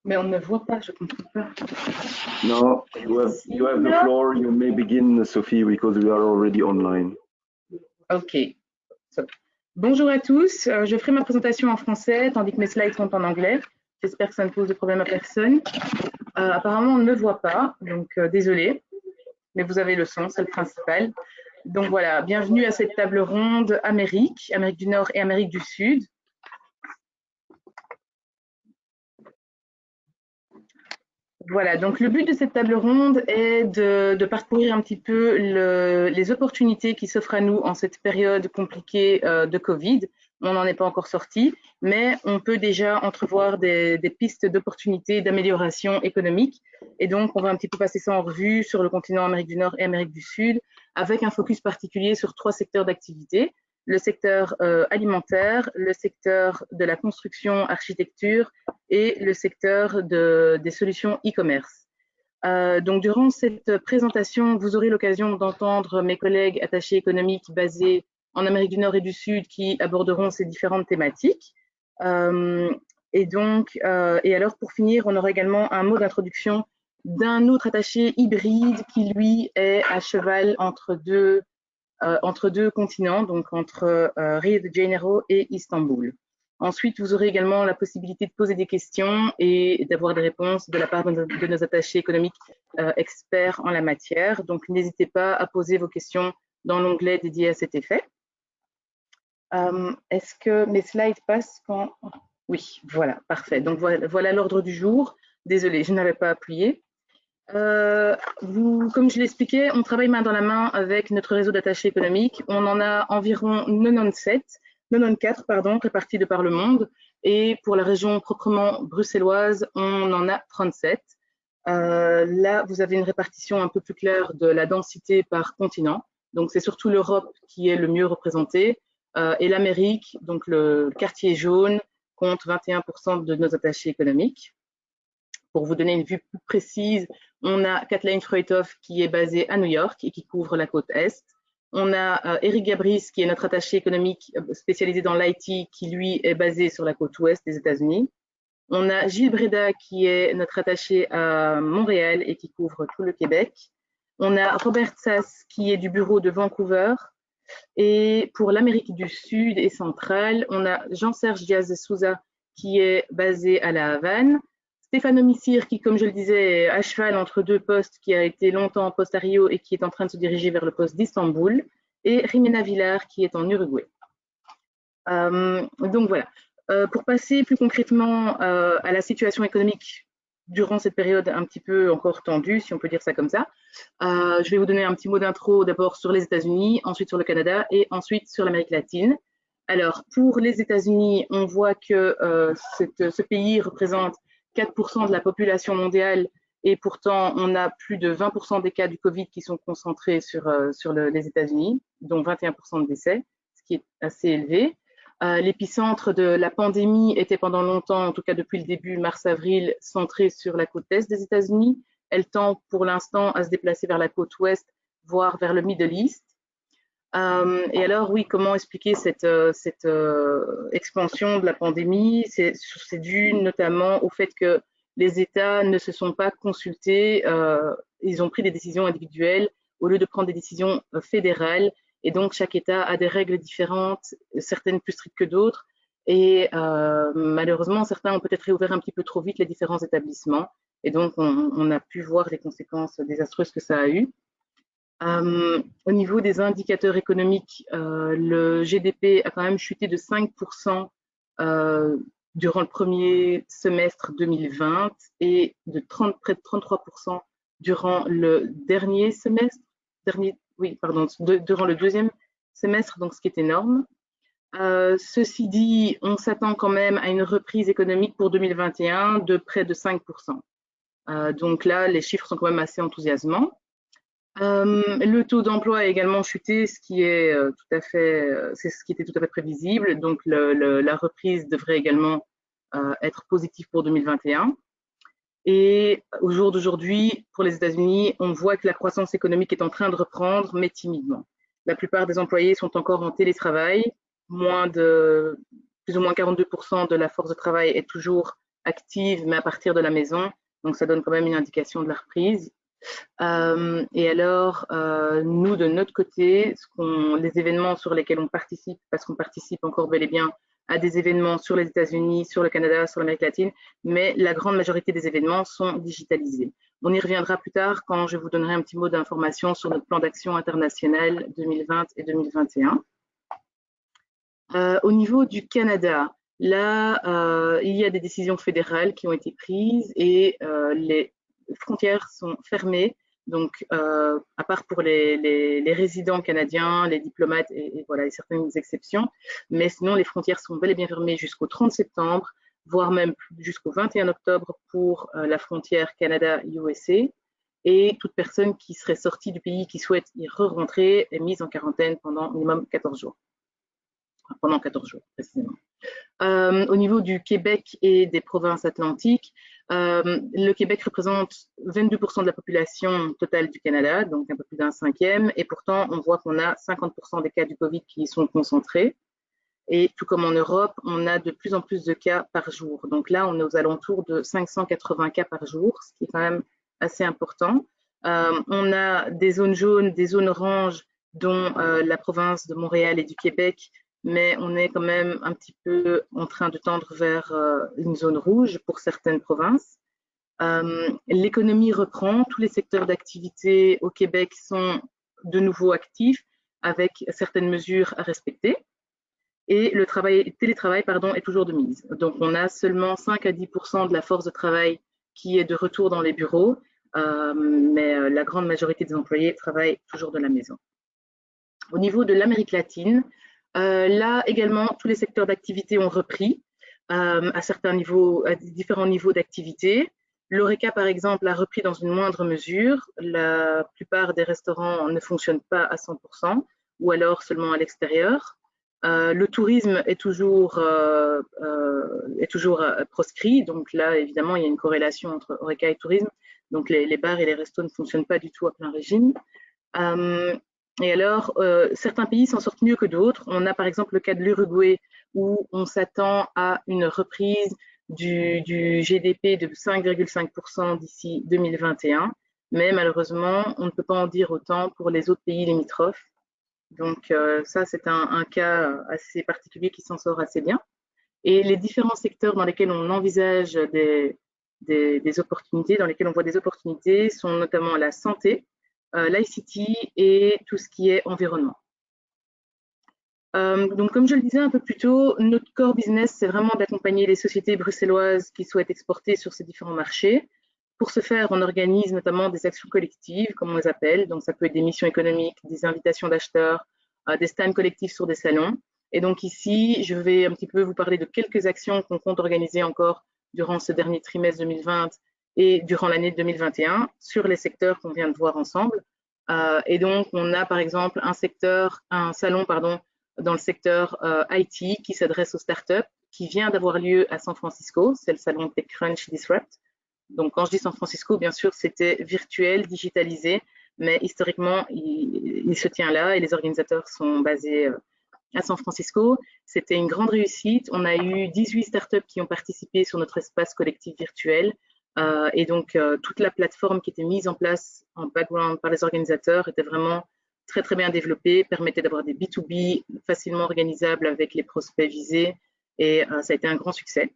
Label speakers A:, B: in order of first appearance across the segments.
A: Mais on ne voit pas, je comprends pas.
B: No, you have the
A: Non.
B: floor. You may begin, Sophie, because we are already online.
A: Ok. So. Bonjour à tous. Je ferai ma présentation en français, tandis que mes slides sont en anglais. J'espère que ça ne pose de problème à personne. Apparemment, on ne me voit pas, donc désolé, mais vous avez le son, c'est le principal. Donc voilà, bienvenue à cette table ronde Amérique du Nord et Amérique du Sud. Voilà, donc le but de cette table ronde est de parcourir un petit peu les opportunités qui s'offrent à nous en cette période compliquée de Covid. On n'en est pas encore sorti, mais on peut déjà entrevoir des pistes d'opportunités d'amélioration économique. Et donc, on va un petit peu passer ça en revue sur le continent Amérique du Nord et Amérique du Sud, avec un focus particulier sur 3 secteurs d'activité. Le secteur alimentaire, le secteur de la construction, architecture et le secteur des solutions e-commerce. Donc, durant cette présentation, vous aurez l'occasion d'entendre mes collègues attachés économiques basés en Amérique du Nord et du Sud qui aborderont ces différentes thématiques. Et alors, pour finir, on aura également un mot d'introduction d'un autre attaché hybride qui, lui, est à cheval entre deux continents, donc entre Rio de Janeiro et Istanbul. Ensuite, vous aurez également la possibilité de poser des questions et d'avoir des réponses de la part de nos attachés économiques experts en la matière. Donc, n'hésitez pas à poser vos questions dans l'onglet dédié à cet effet. Est-ce que mes slides passent quand... Oui, voilà, parfait. Donc, voilà l'ordre du jour. Désolée, je n'avais pas appuyé. Comme je l'expliquais, on travaille main dans la main avec notre réseau d'attachés économiques. On en a environ 94 répartis de par le monde. Et pour la région proprement bruxelloise, on en a 37. Là, vous avez une répartition un peu plus claire de la densité par continent. Donc, c'est surtout l'Europe qui est le mieux représentée. Et l'Amérique, donc le quartier jaune, compte 21% de nos attachés économiques. Pour vous donner une vue plus précise, on a Kathleen Freuthoff qui est basée à New York et qui couvre la côte Est. On a Eric Gabris qui est notre attaché économique spécialisé dans l'IT qui lui est basé sur la côte Ouest des États-Unis. On a Gilles Breda qui est notre attaché à Montréal et qui couvre tout le Québec. On a Robert Sass qui est du bureau de Vancouver. Et pour l'Amérique du Sud et centrale, on a Jean-Serge Diaz de Souza qui est basé à La Havane. Stéphane Missire qui, comme je le disais, est à cheval entre deux postes, qui a été longtemps en poste à Rio et qui est en train de se diriger vers le poste d'Istanbul. Et Jimena Villar qui est en Uruguay. Donc voilà. Pour passer plus concrètement à la situation économique durant cette période un petit peu encore tendue, si on peut dire ça comme ça, je vais vous donner un petit mot d'intro d'abord sur les États-Unis, ensuite sur le Canada et ensuite sur l'Amérique latine. Alors, pour les États-Unis, on voit que ce pays représente 4% de la population mondiale et pourtant, on a plus de 20% des cas du Covid qui sont concentrés sur les États-Unis, dont 21% de décès, ce qui est assez élevé. L'épicentre de la pandémie était pendant longtemps, en tout cas depuis le début, mars-avril, centré sur la côte est des États-Unis. Elle tend pour l'instant à se déplacer vers la côte ouest, voire vers le Middle East. Et alors, oui, comment expliquer cette expansion de la pandémie? C'est dû notamment au fait que les États ne se sont pas consultés, ils ont pris des décisions individuelles au lieu de prendre des décisions fédérales. Et donc, chaque État a des règles différentes, certaines plus strictes que d'autres. Et malheureusement, certains ont peut-être réouvert un petit peu trop vite les différents établissements. Et donc, on a pu voir les conséquences désastreuses que ça a eues. Au niveau des indicateurs économiques, le GDP a quand même chuté de 5% durant le premier semestre 2020 et de près de 33% durant le dernier semestre, durant le deuxième semestre, donc ce qui est énorme. Ceci dit, on s'attend quand même à une reprise économique pour 2021 de près de 5%. Donc là, les chiffres sont quand même assez enthousiasmants. Le taux d'emploi a également chuté, ce qui est c'est ce qui était tout à fait prévisible. Donc la reprise devrait également être positive pour 2021. Et au jour d'aujourd'hui, pour les États-Unis, on voit que la croissance économique est en train de reprendre, mais timidement. La plupart des employés sont encore en télétravail. Plus ou moins 42% de la force de travail est toujours actives, mais à partir de la maison. Donc, ça donne quand même une indication de la reprise. Et alors, nous, de notre côté, les événements sur lesquels on participe, parce qu'on participe encore bel et bien à des événements sur les États-Unis, sur le Canada, sur l'Amérique latine, mais la grande majorité des événements sont digitalisés. On y reviendra plus tard quand je vous donnerai un petit mot d'information sur notre plan d'action international 2020 et 2021. Au niveau du Canada, là, il y a des décisions fédérales qui ont été prises et les frontières sont fermées. Donc, à part pour les résidents canadiens, les diplomates et voilà, et certaines exceptions. Mais sinon, les frontières sont bel et bien fermées jusqu'au 30 septembre, voire même jusqu'au 21 octobre pour la frontière Canada-USA. Et toute personne qui serait sortie du pays, qui souhaite y re-rentrer, est mise en quarantaine pendant minimum 14 jours. Pendant 14 jours, précisément. Au niveau du Québec et des provinces atlantiques, le Québec représente 22% de la population totale du Canada, donc un peu plus d'un cinquième, et pourtant on voit qu'on a 50% des cas du Covid qui y sont concentrés. Et tout comme en Europe, on a de plus en plus de cas par jour. Donc là, on est aux alentours de 580 cas par jour, ce qui est quand même assez important. On a des zones jaunes, des zones oranges, dont la province de Montréal et du Québec, mais on est quand même un petit peu en train de tendre vers une zone rouge pour certaines provinces. L'économie reprend, tous les secteurs d'activité au Québec sont de nouveau actifs avec certaines mesures à respecter. Et le télétravail est toujours de mise. Donc on a seulement 5 à 10% de la force de travail qui est de retour dans les bureaux, mais la grande majorité des employés travaillent toujours de la maison. Au niveau de l'Amérique latine, là également, tous les secteurs d'activité ont repris à certains niveaux, à différents niveaux d'activité. L'Horeca, par exemple, a repris dans une moindre mesure. La plupart des restaurants ne fonctionnent pas à 100% ou alors seulement à l'extérieur. Le tourisme est toujours proscrit. Donc là, évidemment, il y a une corrélation entre Horeca et tourisme. Donc les bars et les restos ne fonctionnent pas du tout à plein régime. Et alors, certains pays s'en sortent mieux que d'autres. On a par exemple le cas de l'Uruguay où on s'attend à une reprise du GDP de 5,5% d'ici 2021. Mais malheureusement, on ne peut pas en dire autant pour les autres pays limitrophes. Donc ça, c'est un cas assez particulier qui s'en sort assez bien. Et les différents secteurs dans lesquels on envisage des opportunités, dans lesquels on voit des opportunités, sont notamment la santé, l'ICT et tout ce qui est environnement. Donc, comme je le disais un peu plus tôt, notre core business, c'est vraiment d'accompagner les sociétés bruxelloises qui souhaitent exporter sur ces différents marchés. Pour ce faire, on organise notamment des actions collectives, comme on les appelle. Donc, ça peut être des missions économiques, des invitations d'acheteurs, des stands collectifs sur des salons. Et donc ici, je vais un petit peu vous parler de quelques actions qu'on compte organiser encore durant ce dernier trimestre 2020 et durant l'année 2021 sur les secteurs qu'on vient de voir ensemble. Et donc, on a par exemple un salon dans le secteur IT qui s'adresse aux startups, qui vient d'avoir lieu à San Francisco. C'est le salon TechCrunch Disrupt. Donc, quand je dis San Francisco, bien sûr, c'était virtuel, digitalisé, mais historiquement, il se tient là et les organisateurs sont basés à San Francisco. C'était une grande réussite. On a eu 18 startups qui ont participé sur notre espace collectif virtuel. Et donc, toute la plateforme qui était mise en place en background par les organisateurs était vraiment très, très bien développée, permettait d'avoir des B2B facilement organisables avec les prospects visés. Et ça a été un grand succès.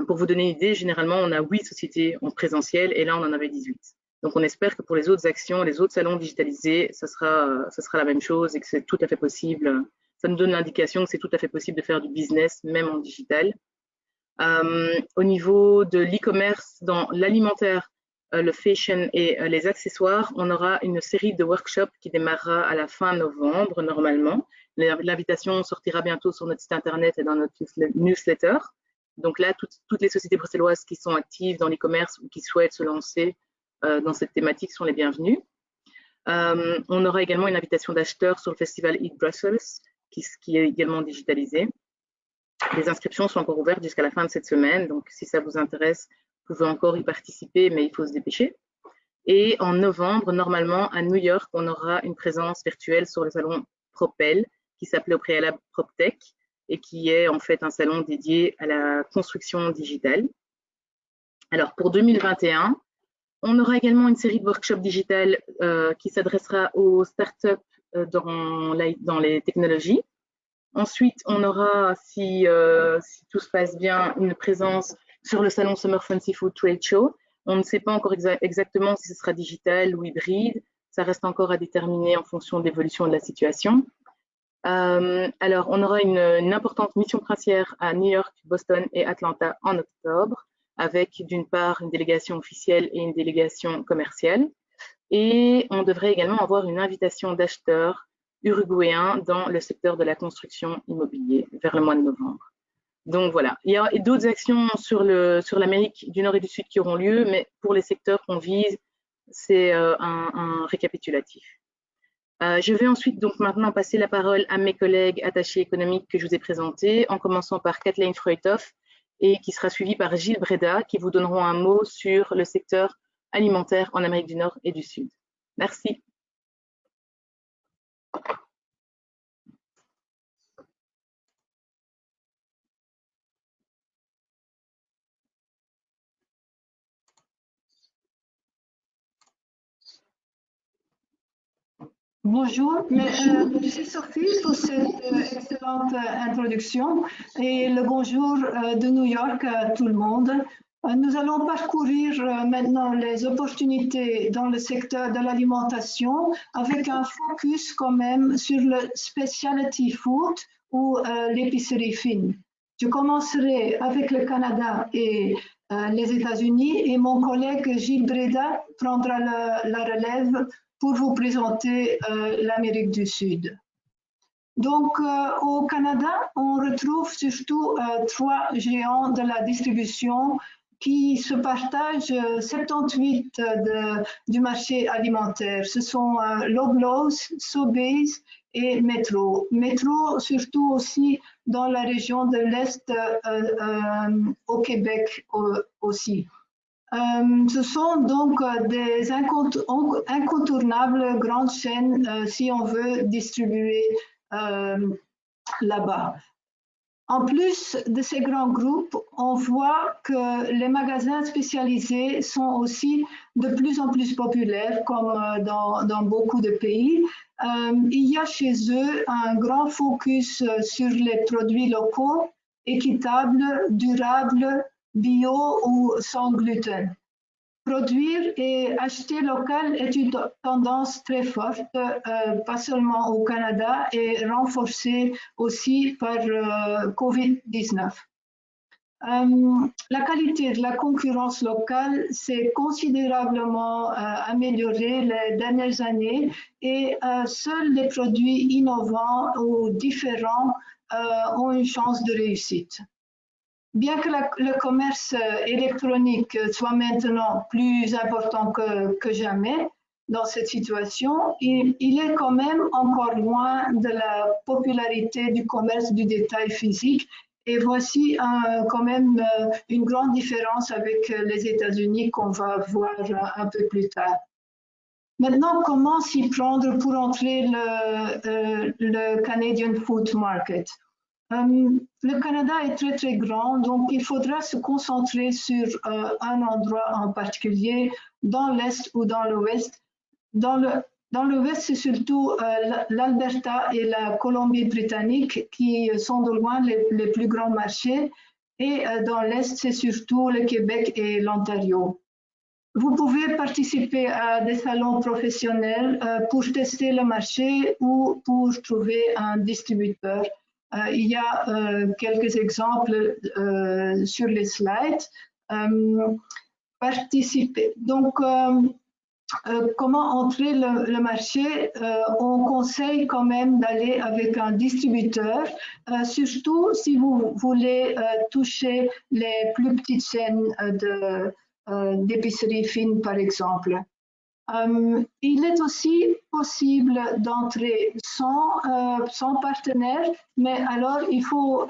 A: Pour vous donner une idée, généralement, on a 8 sociétés en présentiel et là, on en avait 18. Donc, on espère que pour les autres actions, les autres salons digitalisés, ça sera la même chose et que c'est tout à fait possible. Ça nous donne l'indication que c'est tout à fait possible de faire du business, même en digital. Au niveau de l'e-commerce, dans l'alimentaire, le fashion et les accessoires, on aura une série de workshops qui démarrera à la fin novembre, normalement. L'invitation sortira bientôt sur notre site internet et dans notre newsletter. Donc là, toutes les sociétés bruxelloises qui sont actives dans l'e-commerce ou qui souhaitent se lancer dans cette thématique sont les bienvenues. On aura également une invitation d'acheteurs sur le festival Eat Brussels, qui est également digitalisé. Les inscriptions sont encore ouvertes jusqu'à la fin de cette semaine, donc si ça vous intéresse, vous pouvez encore y participer, mais il faut se dépêcher. Et en novembre, normalement, à New York, on aura une présence virtuelle sur le salon Propel, qui s'appelait au préalable PropTech, et qui est en fait un salon dédié à la construction digitale. Alors, pour 2021, on aura également une série de workshops digitales qui s'adressera aux startups dans les technologies. Ensuite, on aura, si tout se passe bien, une présence sur le salon Summer Fun Seafood Trade Show. On ne sait pas encore exactement si ce sera digital ou hybride. Ça reste encore à déterminer en fonction de l'évolution de la situation. Alors, on aura une importante mission princière à New York, Boston et Atlanta en octobre, avec d'une part une délégation officielle et une délégation commerciale. Et on devrait également avoir une invitation d'acheteurs uruguayens dans le secteur de la construction immobilière vers le mois de novembre. Donc voilà, il y a d'autres actions sur l'Amérique du Nord et du Sud qui auront lieu, mais pour les secteurs qu'on vise, c'est un récapitulatif. Je vais ensuite donc maintenant passer la parole à mes collègues attachés économiques que je vous ai présentés, en commençant par Kathleen Freuthoff et qui sera suivie par Gilles Breda, qui vous donneront un mot sur le secteur alimentaire en Amérique du Nord et du Sud. Merci.
C: Bonjour, merci Sophie pour cette excellente introduction et le bonjour de New York à tout le monde. Nous allons parcourir maintenant les opportunités dans le secteur de l'alimentation avec un focus quand même sur le specialty food ou l'épicerie fine. Je commencerai avec le Canada et les États-Unis et mon collègue Gilles Breda prendra la relève pour vous présenter l'Amérique du Sud. Donc, au Canada, on retrouve surtout trois géants de la distribution qui se partagent 78 du marché alimentaire. Ce sont Loblaws, Sobeys et Metro. Metro, surtout aussi dans la région de l'Est au Québec aussi. Ce sont donc des incontournables grandes chaînes si on veut distribuer là-bas. En plus de ces grands groupes, on voit que les magasins spécialisés sont aussi de plus en plus populaires, comme dans beaucoup de pays. Il y a chez eux un grand focus sur les produits locaux, équitables, durables, bio ou sans gluten. Produire et acheter local est une tendance très forte, pas seulement au Canada, et renforcée aussi par Covid-19. La qualité de la concurrence locale s'est considérablement améliorée les dernières années et seuls les produits innovants ou différents ont une chance de réussite. Bien que le commerce électronique soit maintenant plus important que jamais dans cette situation, il est quand même encore loin de la popularité du commerce du détail physique. Et voici quand même une grande différence avec les États-Unis qu'on va voir un peu plus tard. Maintenant, comment s'y prendre pour entrer le Canadian Food Market? Le Canada est très très grand, donc il faudra se concentrer sur un endroit en particulier, dans l'Est ou dans l'Ouest. Dans l'Ouest, c'est surtout l'Alberta et la Colombie-Britannique qui sont de loin les plus grands marchés, et dans l'Est, c'est surtout le Québec et l'Ontario. Vous pouvez participer à des salons professionnels pour tester le marché ou pour trouver un distributeur. Il y a quelques exemples sur les slides. Participer. Donc, comment entrer le marché? On conseille quand même d'aller avec un distributeur, surtout si vous voulez toucher les plus petites chaînes d'épicerie fine, par exemple. Il est aussi possible d'entrer sans partenaire, mais alors il faut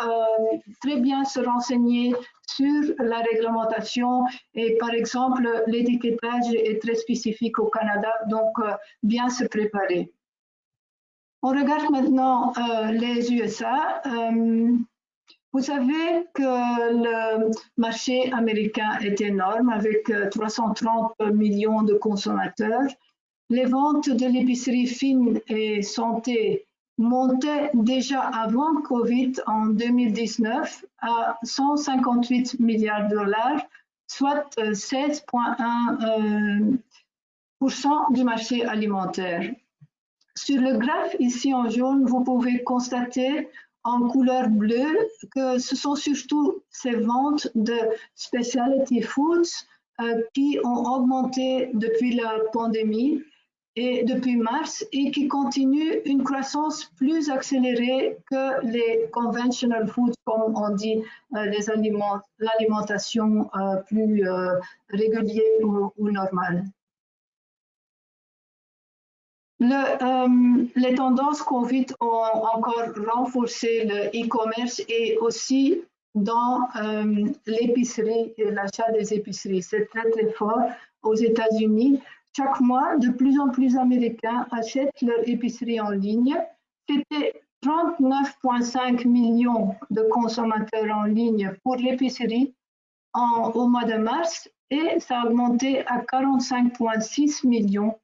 C: très bien se renseigner sur la réglementation et par exemple l'étiquetage est très spécifique au Canada, donc bien se préparer. On regarde maintenant les USA. Vous savez que le marché américain est énorme avec 330 millions de consommateurs. Les ventes de l'épicerie fine et santé montaient déjà avant Covid en 2019 à 158 milliards de dollars, soit 16,1% du marché alimentaire. Sur le graphe ici en jaune, vous pouvez constater en couleur bleue que ce sont surtout ces ventes de specialty foods qui ont augmenté depuis la pandémie et depuis mars et qui continuent une croissance plus accélérée que les conventional foods, comme on dit, l'alimentation plus régulière ou normale. Les tendances Covid ont encore renforcé le e-commerce et aussi dans l'épicerie et l'achat des épiceries. C'est très très fort aux États-Unis. Chaque mois, de plus en plus d'Américains achètent leur épicerie en ligne. C'était 39,5 millions de consommateurs en ligne pour l'épicerie au mois de mars et ça a augmenté à 45,6 millions.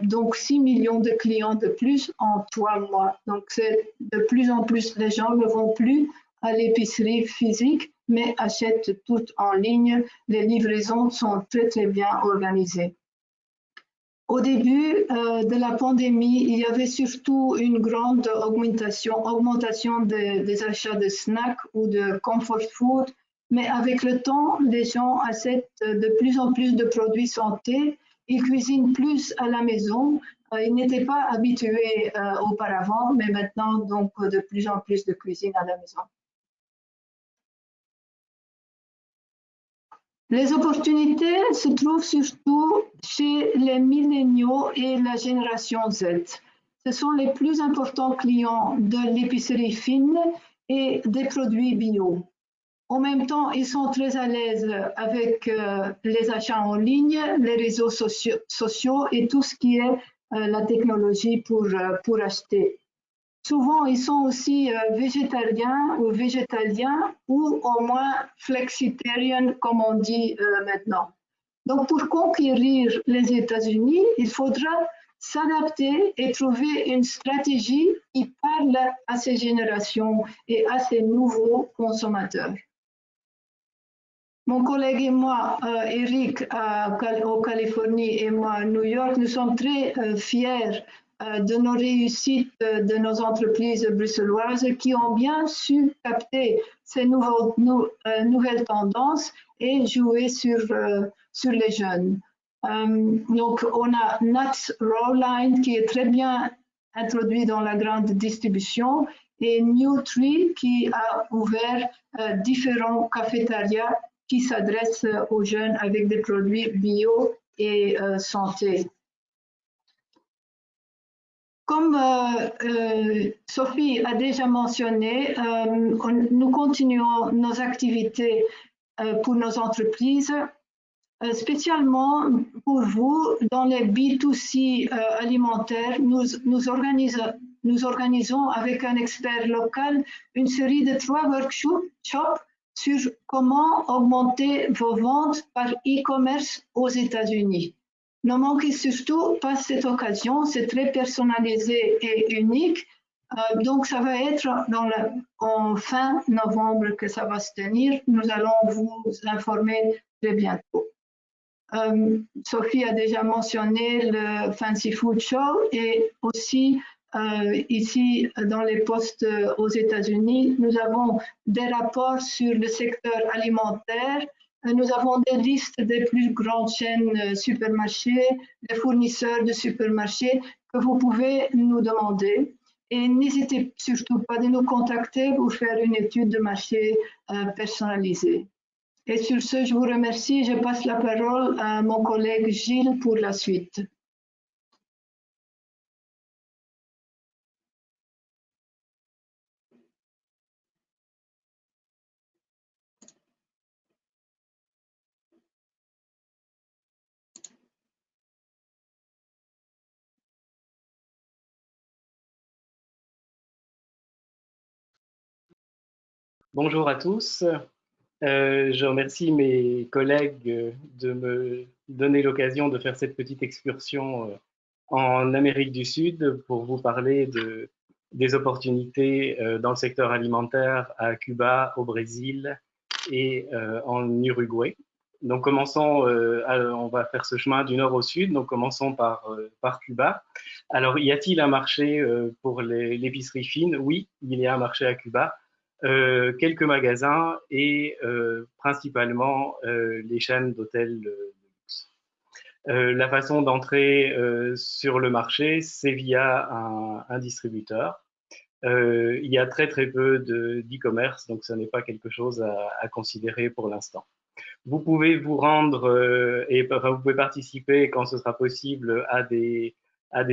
C: Donc 6 millions de clients de plus en 3 mois. Donc c'est de plus en plus, les gens ne vont plus à l'épicerie physique, mais achètent tout en ligne. Les livraisons sont très très bien organisées. Au début de la pandémie, il y avait surtout une grande augmentation des achats de snacks ou de comfort food, mais avec le temps, les gens achètent de plus en plus de produits santé. Ils cuisinent plus à la maison. Ils n'étaient pas habitués auparavant, mais maintenant, donc, de plus en plus de cuisine à la maison. Les opportunités se trouvent surtout chez les milléniaux et la génération Z. Ce sont les plus importants clients de l'épicerie fine et des produits bio. En même temps, ils sont très à l'aise avec les achats en ligne, les réseaux sociaux et tout ce qui est la technologie pour acheter. Souvent, ils sont aussi végétariens ou végétaliens ou au moins flexitarian, comme on dit maintenant. Donc, pour conquérir les États-Unis, il faudra s'adapter et trouver une stratégie qui parle à ces générations et à ces nouveaux consommateurs. Mon collègue et moi, Eric, en Californie et moi à New York, nous sommes très fiers de nos réussites de nos entreprises bruxelloises qui ont bien su capter ces nouvelles tendances et jouer sur les jeunes. Donc, on a Nuts Rowline qui est très bien introduit dans la grande distribution et New Tree qui a ouvert différents cafétérias qui s'adresse aux jeunes avec des produits bio et santé. Comme Sophie a déjà mentionné, nous continuons nos activités pour nos entreprises, spécialement pour vous dans les B2C alimentaires. Nous organisons avec un expert local une série de 3 workshops sur comment augmenter vos ventes par e-commerce aux États-Unis. Ne manquez surtout pas cette occasion, c'est très personnalisé et unique. Donc, ça va être en fin novembre que ça va se tenir. Nous allons vous informer très bientôt. Sophie a déjà mentionné le Fancy Food Show et aussi ici dans les postes aux États-Unis, nous avons des rapports sur le secteur alimentaire. Nous avons des listes des plus grandes chaînes supermarchés, des fournisseurs de supermarchés que vous pouvez nous demander. Et n'hésitez surtout pas de nous contacter pour faire une étude de marché personnalisée. Et sur ce, je vous remercie. Je passe la parole à mon collègue Gilles pour la suite.
D: Bonjour à tous. Je remercie mes collègues de me donner l'occasion de faire cette petite excursion en Amérique du Sud pour vous parler des opportunités dans le secteur alimentaire à Cuba, au Brésil et en Uruguay. Donc on va faire ce chemin du nord au sud, donc commençons par Cuba. Alors, y a-t-il un marché pour l'épicerie fine? Oui, il y a un marché à Cuba. Quelques magasins et principalement les chaînes d'hôtels de luxe. La façon d'entrer sur le marché, c'est via un distributeur. Il y a très très peu d'e-commerce, donc ce n'est pas quelque chose à considérer pour l'instant. Vous pouvez vous rendre enfin, vous pouvez participer quand ce sera possible à des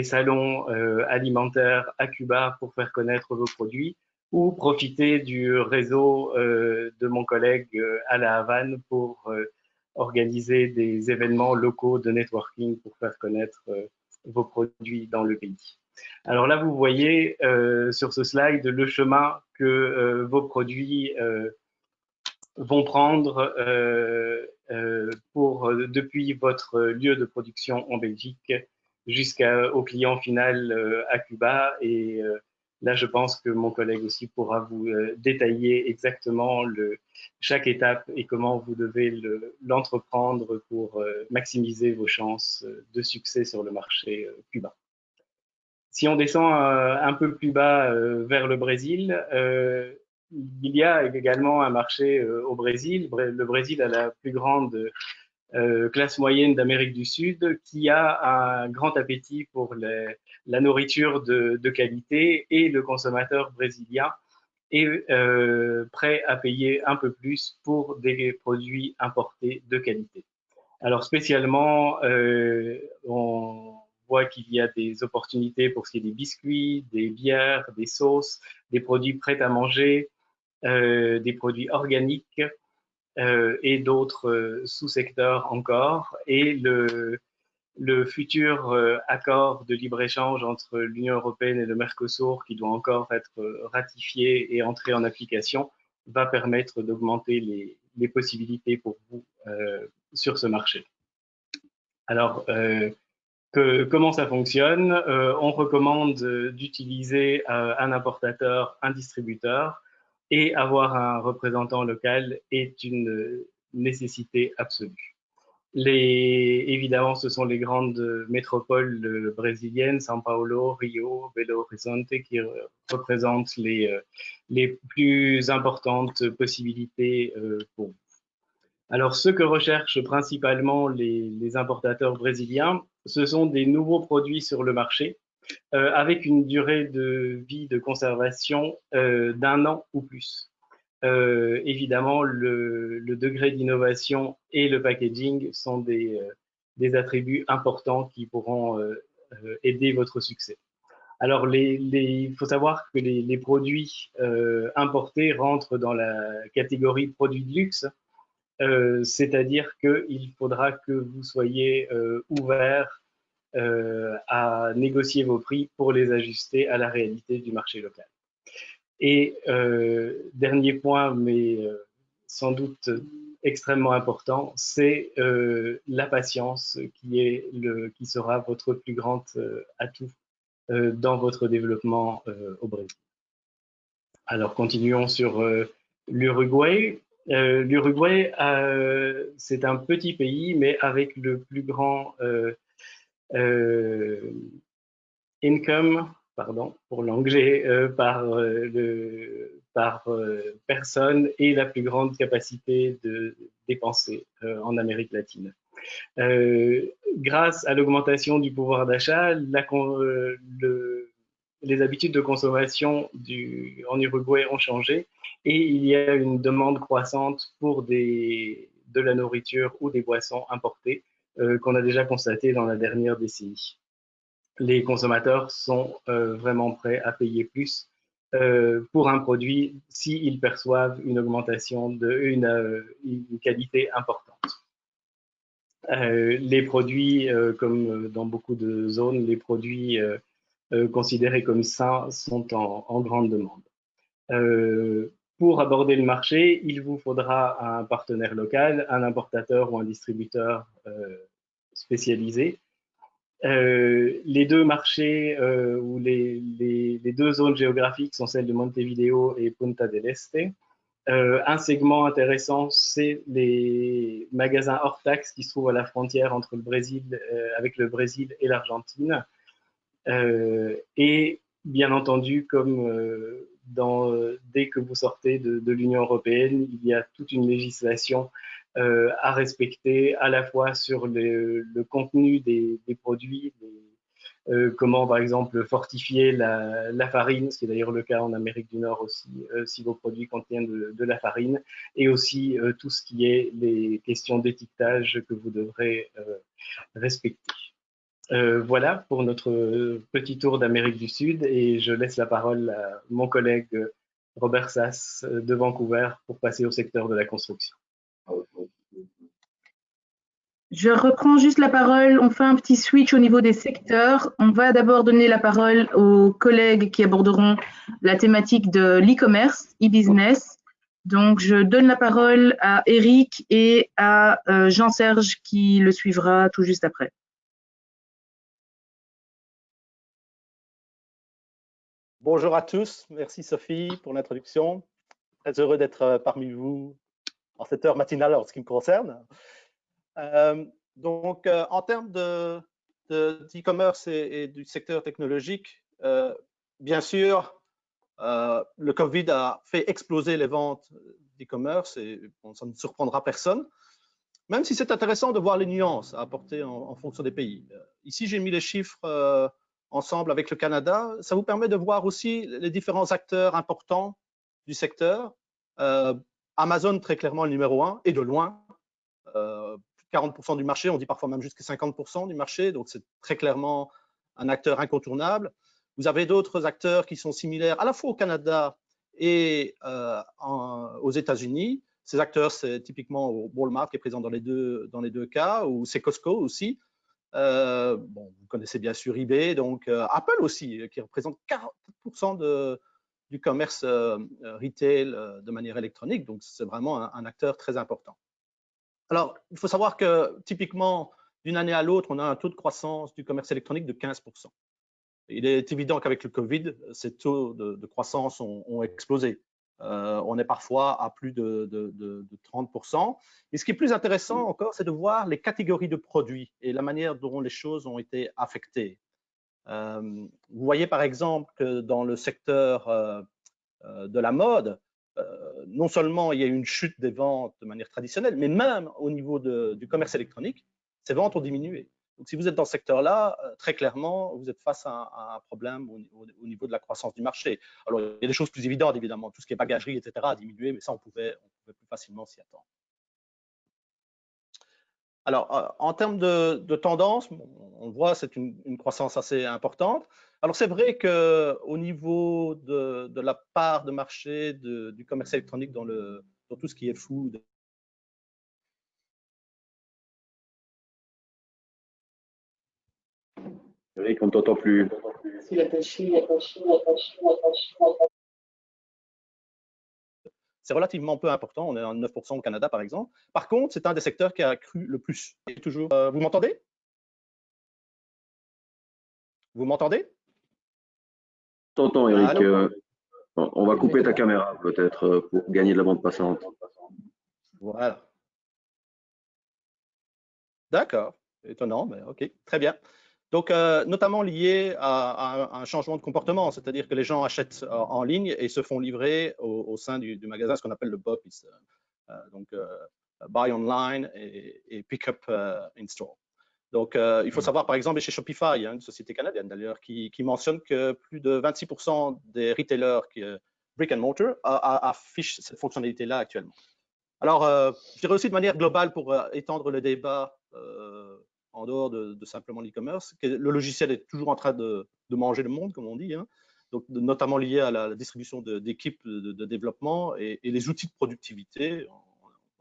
D: salons alimentaires à Cuba pour faire connaître vos produits ou profiter du réseau de mon collègue à La Havane pour organiser des événements locaux de networking pour faire connaître vos produits dans le pays. Alors là, vous voyez sur ce slide le chemin que vos produits vont prendre depuis votre lieu de production en Belgique jusqu'au client final à Cuba. Et là, je pense que mon collègue aussi pourra vous détailler exactement chaque étape et comment vous devez l'entreprendre pour maximiser vos chances de succès sur le marché cubain. Si on descend un peu plus bas vers le Brésil, il y a également un marché au Brésil. Le Brésil a la plus grande classe moyenne d'Amérique du Sud qui a un grand appétit pour la nourriture de qualité et le consommateur brésilien est prêt à payer un peu plus pour des produits importés de qualité. Alors spécialement, on voit qu'il y a des opportunités pour ce qui est des biscuits, des bières, des sauces, des produits prêts à manger, des produits organiques et d'autres sous-secteurs encore. Et le futur accord de libre-échange entre l'Union européenne et le Mercosur, qui doit encore être ratifié et entrer en application, va permettre d'augmenter les possibilités pour vous sur ce marché. Alors, comment ça fonctionne? On recommande d'utiliser un importateur, un distributeur, et avoir un représentant local est une nécessité absolue. Évidemment, ce sont les grandes métropoles brésiliennes, São Paulo, Rio, Belo Horizonte, qui représentent les plus importantes possibilités pour vous. Alors, ce que recherchent principalement les importateurs brésiliens, ce sont des nouveaux produits sur le marché avec une durée de vie de conservation d'1 an ou plus. Évidemment, le degré d'innovation et le packaging sont des attributs importants qui pourront aider votre succès. Alors, il faut savoir que les produits importés rentrent dans la catégorie produits de luxe, c'est-à-dire qu'il faudra que vous soyez ouvert à négocier vos prix pour les ajuster à la réalité du marché local. Et dernier point, mais sans doute extrêmement important, c'est la patience qui sera votre plus grand atout dans votre développement au Brésil. Alors, continuons sur l'Uruguay. L'Uruguay, c'est un petit pays, mais avec le plus grand income, pardon pour l'anglais, par personne et la plus grande capacité de dépenser en Amérique latine. Grâce à l'augmentation du pouvoir d'achat, les habitudes de consommation en Uruguay ont changé et il y a une demande croissante pour de la nourriture ou des boissons importées qu'on a déjà constaté dans la dernière décennie. Les consommateurs sont vraiment prêts à payer plus pour un produit s'ils perçoivent une augmentation une qualité importante. Les produits, comme dans beaucoup de zones, les produits considérés comme sains sont en grande demande. pour aborder le marché, il vous faudra un partenaire local, un importateur ou un distributeur spécialisé. Les deux marchés ou les deux zones géographiques sont celles de Montevideo et Punta del Este. Un segment intéressant, c'est les magasins hors taxe qui se trouvent à la frontière entre le Brésil, avec le Brésil et l'Argentine. Et bien entendu, comme dès que vous sortez de l'Union européenne, il y a toute une législation à respecter, à la fois sur le contenu des produits, comment par exemple fortifier la farine, ce qui est d'ailleurs le cas en Amérique du Nord aussi, si vos produits contiennent de la farine, et aussi tout ce qui est les questions d'étiquetage que vous devrez respecter. Voilà pour notre petit tour d'Amérique du Sud, et je laisse la parole à mon collègue Robert Sass de Vancouver pour passer au secteur de la construction.
A: Je reprends juste la parole, on fait un petit switch au niveau des secteurs. On va d'abord donner la parole aux collègues qui aborderont la thématique de l'e-commerce, e-business. Donc, je donne la parole à Eric et à Jean-Serge qui le suivra tout juste après.
E: Bonjour à tous, merci Sophie pour l'introduction. Très heureux d'être parmi vous en cette heure matinale en ce qui me concerne. En termes d'e-commerce et du secteur technologique, bien sûr, le Covid a fait exploser les ventes d'e-commerce et bon, ça ne surprendra personne, même si c'est intéressant de voir les nuances à apporter en fonction des pays. Ici, j'ai mis les chiffres ensemble avec le Canada. Ça vous permet de voir aussi les différents acteurs importants du secteur. Amazon, très clairement, le numéro 1 et de loin. 40% du marché, on dit parfois même jusqu'à 50% du marché, donc c'est très clairement un acteur incontournable. Vous avez d'autres acteurs qui sont similaires à la fois au Canada et aux États-Unis. Ces acteurs, c'est typiquement Walmart qui est présent dans les deux cas, ou c'est Costco aussi. Bon, vous connaissez bien sûr eBay, donc Apple aussi, qui représente 40% du commerce retail de manière électronique, donc c'est vraiment un acteur très important. Alors, il faut savoir que typiquement, d'une année à l'autre, on a un taux de croissance du commerce électronique de 15%. Il est évident qu'avec le Covid, ces taux de croissance ont explosé. On est parfois à plus de 30%. Et ce qui est plus intéressant encore, c'est de voir les catégories de produits et la manière dont les choses ont été affectées. Vous voyez par exemple que dans le secteur de la mode, non seulement il y a une chute des ventes de manière traditionnelle, mais même au niveau du commerce électronique, ces ventes ont diminué. Donc, si vous êtes dans ce secteur-là, très clairement, vous êtes face à un problème au niveau de la croissance du marché. Alors, il y a des choses plus évidentes, évidemment. Tout ce qui est bagagerie, etc., a diminué, mais ça, on pouvait plus facilement s'y attendre. Alors, en termes de tendance, on voit c'est une croissance assez importante. Alors, c'est vrai qu'au niveau de la part de marché du commerce électronique dans tout ce qui est food,
B: Eric, on ne t'entend plus.
E: c'est relativement peu important. On est à 9% au Canada, par exemple. Par contre, c'est un des secteurs qui a cru le plus. Et toujours, vous m'entendez? Vous m'entendez?
B: T'entends, Eric. On va couper ta caméra peut-être pour gagner de la bande passante.
E: Voilà. D'accord. Étonnant, mais OK. Très bien. Donc, notamment lié à un changement de comportement, c'est-à-dire que les gens achètent en ligne et se font livrer au sein du magasin, ce qu'on appelle le BOPIS. Donc, buy online et pick up in store. Donc, il faut savoir, par exemple, chez Shopify, une société canadienne d'ailleurs, qui mentionne que plus de 26% des retailers brick and mortar affichent cette fonctionnalité-là actuellement. Alors, je dirais aussi de manière globale pour étendre le débat en dehors de simplement l'e-commerce, que le logiciel est toujours en train de manger le monde, comme on dit, hein. Donc, notamment lié à la distribution d'équipes de développement et les outils de productivité.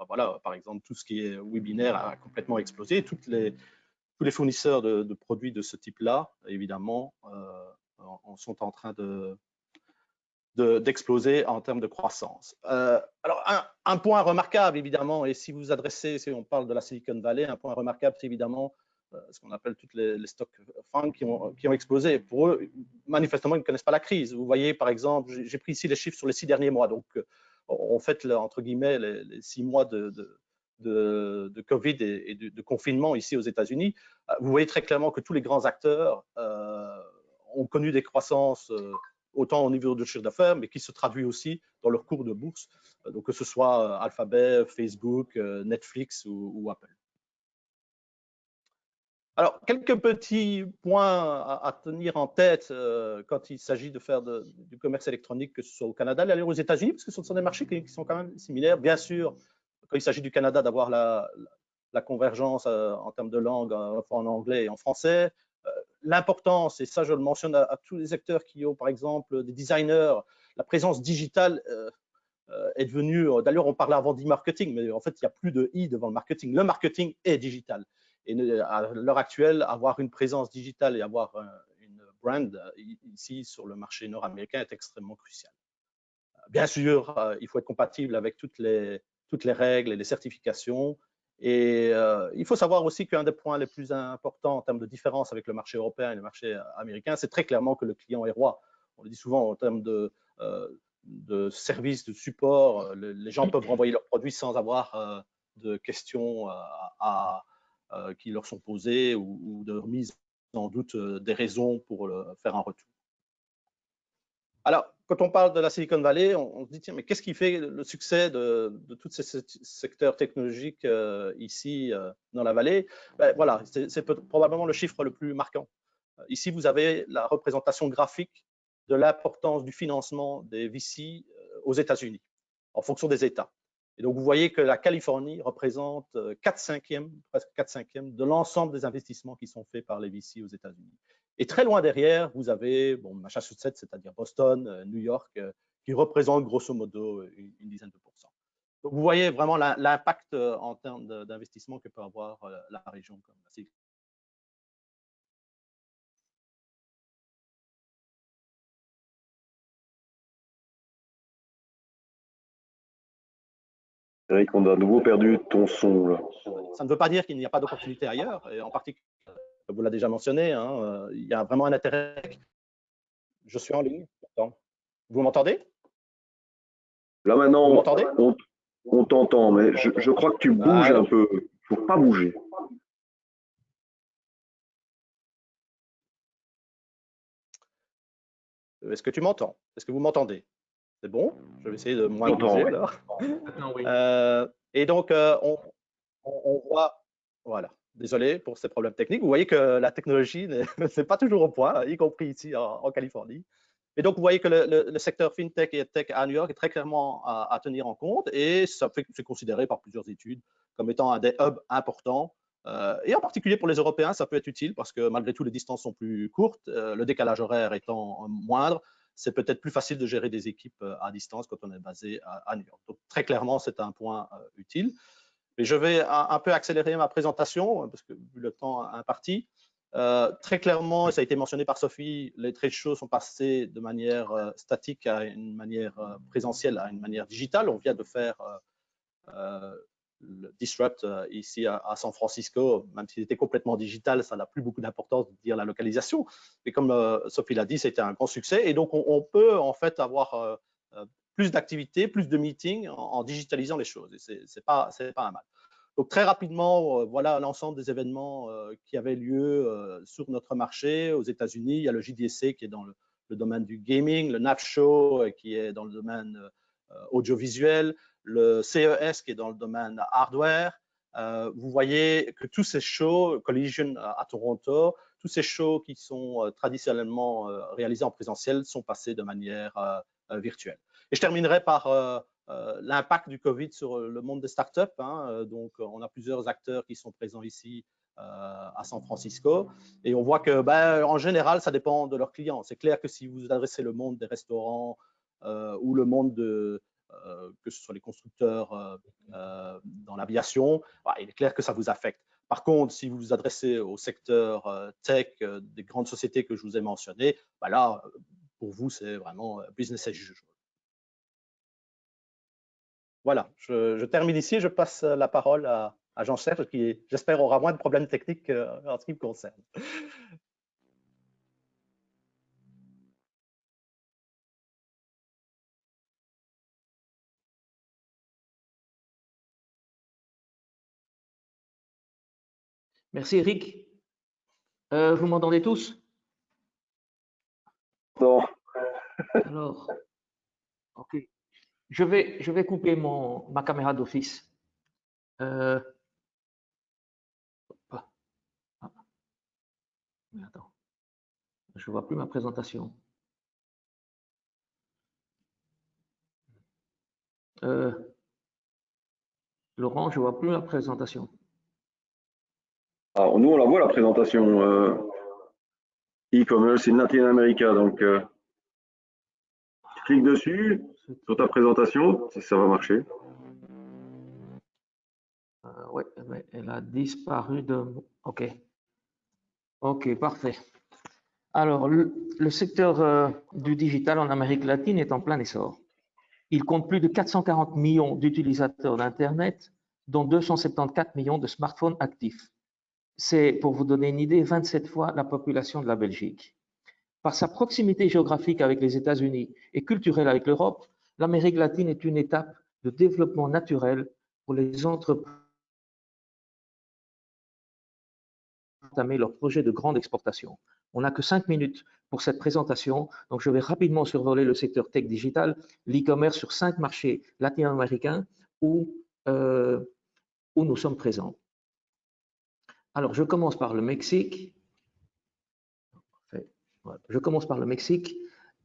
E: Voilà, par exemple, tout ce qui est webinaire a complètement explosé. Tous les fournisseurs de produits de ce type-là, évidemment, sont en train d'exploser en termes de croissance. Alors, un point remarquable, évidemment, et si vous adressez, si on parle de la Silicon Valley, un point remarquable, c'est évidemment ce qu'on appelle toutes les stocks funds qui ont explosé. Pour eux, manifestement, ils ne connaissent pas la crise. Vous voyez, par exemple, j'ai pris ici les chiffres sur les 6 derniers mois. Donc, on fait, entre guillemets, les 6 mois de Covid et de confinement ici aux États-Unis. Vous voyez très clairement que tous les grands acteurs ont connu des croissances autant au niveau de chiffre d'affaires, mais qui se traduit aussi dans leur cours de bourse, donc que ce soit Alphabet, Facebook, Netflix ou Apple. Alors, quelques petits points à tenir en tête quand il s'agit de faire du commerce électronique, que ce soit au Canada, aller aux États-Unis, parce que ce sont des marchés qui sont quand même similaires. Bien sûr, quand il s'agit du Canada, d'avoir la convergence en termes de langue en anglais et en français. L'importance, et ça je le mentionne à tous les acteurs qui ont par exemple des designers, la présence digitale est devenue, d'ailleurs on parlait avant d'e-marketing, mais en fait il n'y a plus de i devant le marketing. Le marketing est digital. Et à l'heure actuelle, avoir une présence digitale et avoir une brand ici sur le marché nord-américain est extrêmement crucial. Bien sûr, il faut être compatible avec toutes les règles et les certifications. Et il faut savoir aussi qu'un des points les plus importants en termes de différence avec le marché européen et le marché américain, c'est très clairement que le client est roi. On le dit souvent en termes de services, de support, les gens peuvent renvoyer leurs produits sans avoir de questions qui leur sont posées ou de remise en doute des raisons pour faire un retour. Alors, quand on parle de la Silicon Valley, on se dit, tiens, mais qu'est-ce qui fait le succès de tous ces secteurs technologiques ici dans la vallée? Ben, voilà, c'est probablement le chiffre le plus marquant. Ici, vous avez la représentation graphique de l'importance du financement des VC aux États-Unis, en fonction des États. Et donc, vous voyez que la Californie représente 4/5, presque 4/5 de l'ensemble des investissements qui sont faits par les VC aux États-Unis. Et très loin derrière, vous avez Massachusetts, c'est-à-dire Boston, New York, qui représentent grosso modo une dizaine de pourcents. Donc, vous voyez vraiment l'impact en termes d'investissement que peut avoir la région comme la Silicon.
B: Eric, on a à nouveau perdu ton son là.
E: Ça ne veut pas dire qu'il n'y a pas d'opportunité ailleurs, et en particulier, vous l'avez déjà mentionné, hein, il y a vraiment un intérêt. Je suis en ligne, pourtant. Vous m'entendez?
B: Là maintenant,
E: vous m'entendez?
B: On t'entend, mais je crois que tu bouges un peu. Il ne faut pas bouger.
E: Est-ce que tu m'entends? Est-ce que vous m'entendez? C'est bon? Je vais essayer de moins bouger alors.
D: Maintenant, oui.
E: Et donc, on voit, voilà, désolé pour ces problèmes techniques. Vous voyez que la technologie n'est pas toujours au point, y compris ici en Californie. Et donc, vous voyez que le secteur FinTech et Tech à New York est très clairement à tenir en compte, et c'est considéré par plusieurs études comme étant un des hubs importants. Et en particulier pour les Européens, ça peut être utile parce que malgré tout, les distances sont plus courtes, le décalage horaire étant moindre, c'est peut-être plus facile de gérer des équipes à distance quand on est basé à New York. Donc, très clairement, c'est un point utile. Mais je vais un peu accélérer ma présentation parce que vu le temps imparti, très clairement, ça a été mentionné par Sophie, les trade shows sont passés de manière statique à une manière présentielle, à une manière digitale. On vient de faire le Disrupt ici à San Francisco, même s'il était complètement digital, ça n'a plus beaucoup d'importance de dire la localisation. Mais comme Sophie l'a dit, c'était un grand succès. Et donc, on peut en fait avoir plus d'activités, plus de meetings en digitalisant les choses. Et c'est pas un mal. Donc, très rapidement, voilà l'ensemble des événements qui avaient lieu sur notre marché aux États-Unis. Il y a le JDSC qui est dans le domaine du gaming, le NAF Show qui est dans le domaine audiovisuel, le CES qui est dans le domaine hardware. Vous voyez que tous ces shows, Collision à Toronto, tous ces shows qui sont traditionnellement réalisés en présentiel sont passés de manière virtuelle. Et je terminerai par l'impact du Covid sur le monde des startups. Donc, on a plusieurs acteurs qui sont présents ici à San Francisco. Et on voit que, en général, ça dépend de leurs clients. C'est clair que si vous adressez le monde des restaurants ou le monde que ce soit les constructeurs dans l'aviation, il est clair que ça vous affecte. Par contre, si vous vous adressez au secteur tech des grandes sociétés que je vous ai mentionnées, là, pour vous, c'est vraiment business as usual. Voilà, je termine ici. Je passe la parole à Jean-Serge, qui, j'espère, aura moins de problèmes techniques en ce qui me concerne.
F: Merci Eric. Vous m'entendez tous?
B: Non.
F: Alors, ok. Je vais couper ma caméra d'office. Attends, je ne vois plus ma présentation. Laurent, je ne vois plus la présentation.
B: Alors, nous, on la voit la présentation e-commerce in Latin America. Donc, tu cliques dessus sur ta présentation, si ça va marcher.
F: Oui, elle a disparu de... OK. OK, parfait. Alors, le secteur du digital en Amérique latine est en plein essor. Il compte plus de 440 millions d'utilisateurs d'Internet, dont 274 millions de smartphones actifs. C'est, pour vous donner une idée, 27 fois la population de la Belgique. Par sa proximité géographique avec les États-Unis et culturelle avec l'Europe, l'Amérique latine est une étape de développement naturel pour les entreprises entamer leur projet de grande exportation. On n'a que 5 minutes pour cette présentation, donc je vais rapidement survoler le secteur tech digital, l'e-commerce sur 5 marchés latino-américains où nous sommes présents. Alors, je commence par le Mexique. Je commence par le Mexique,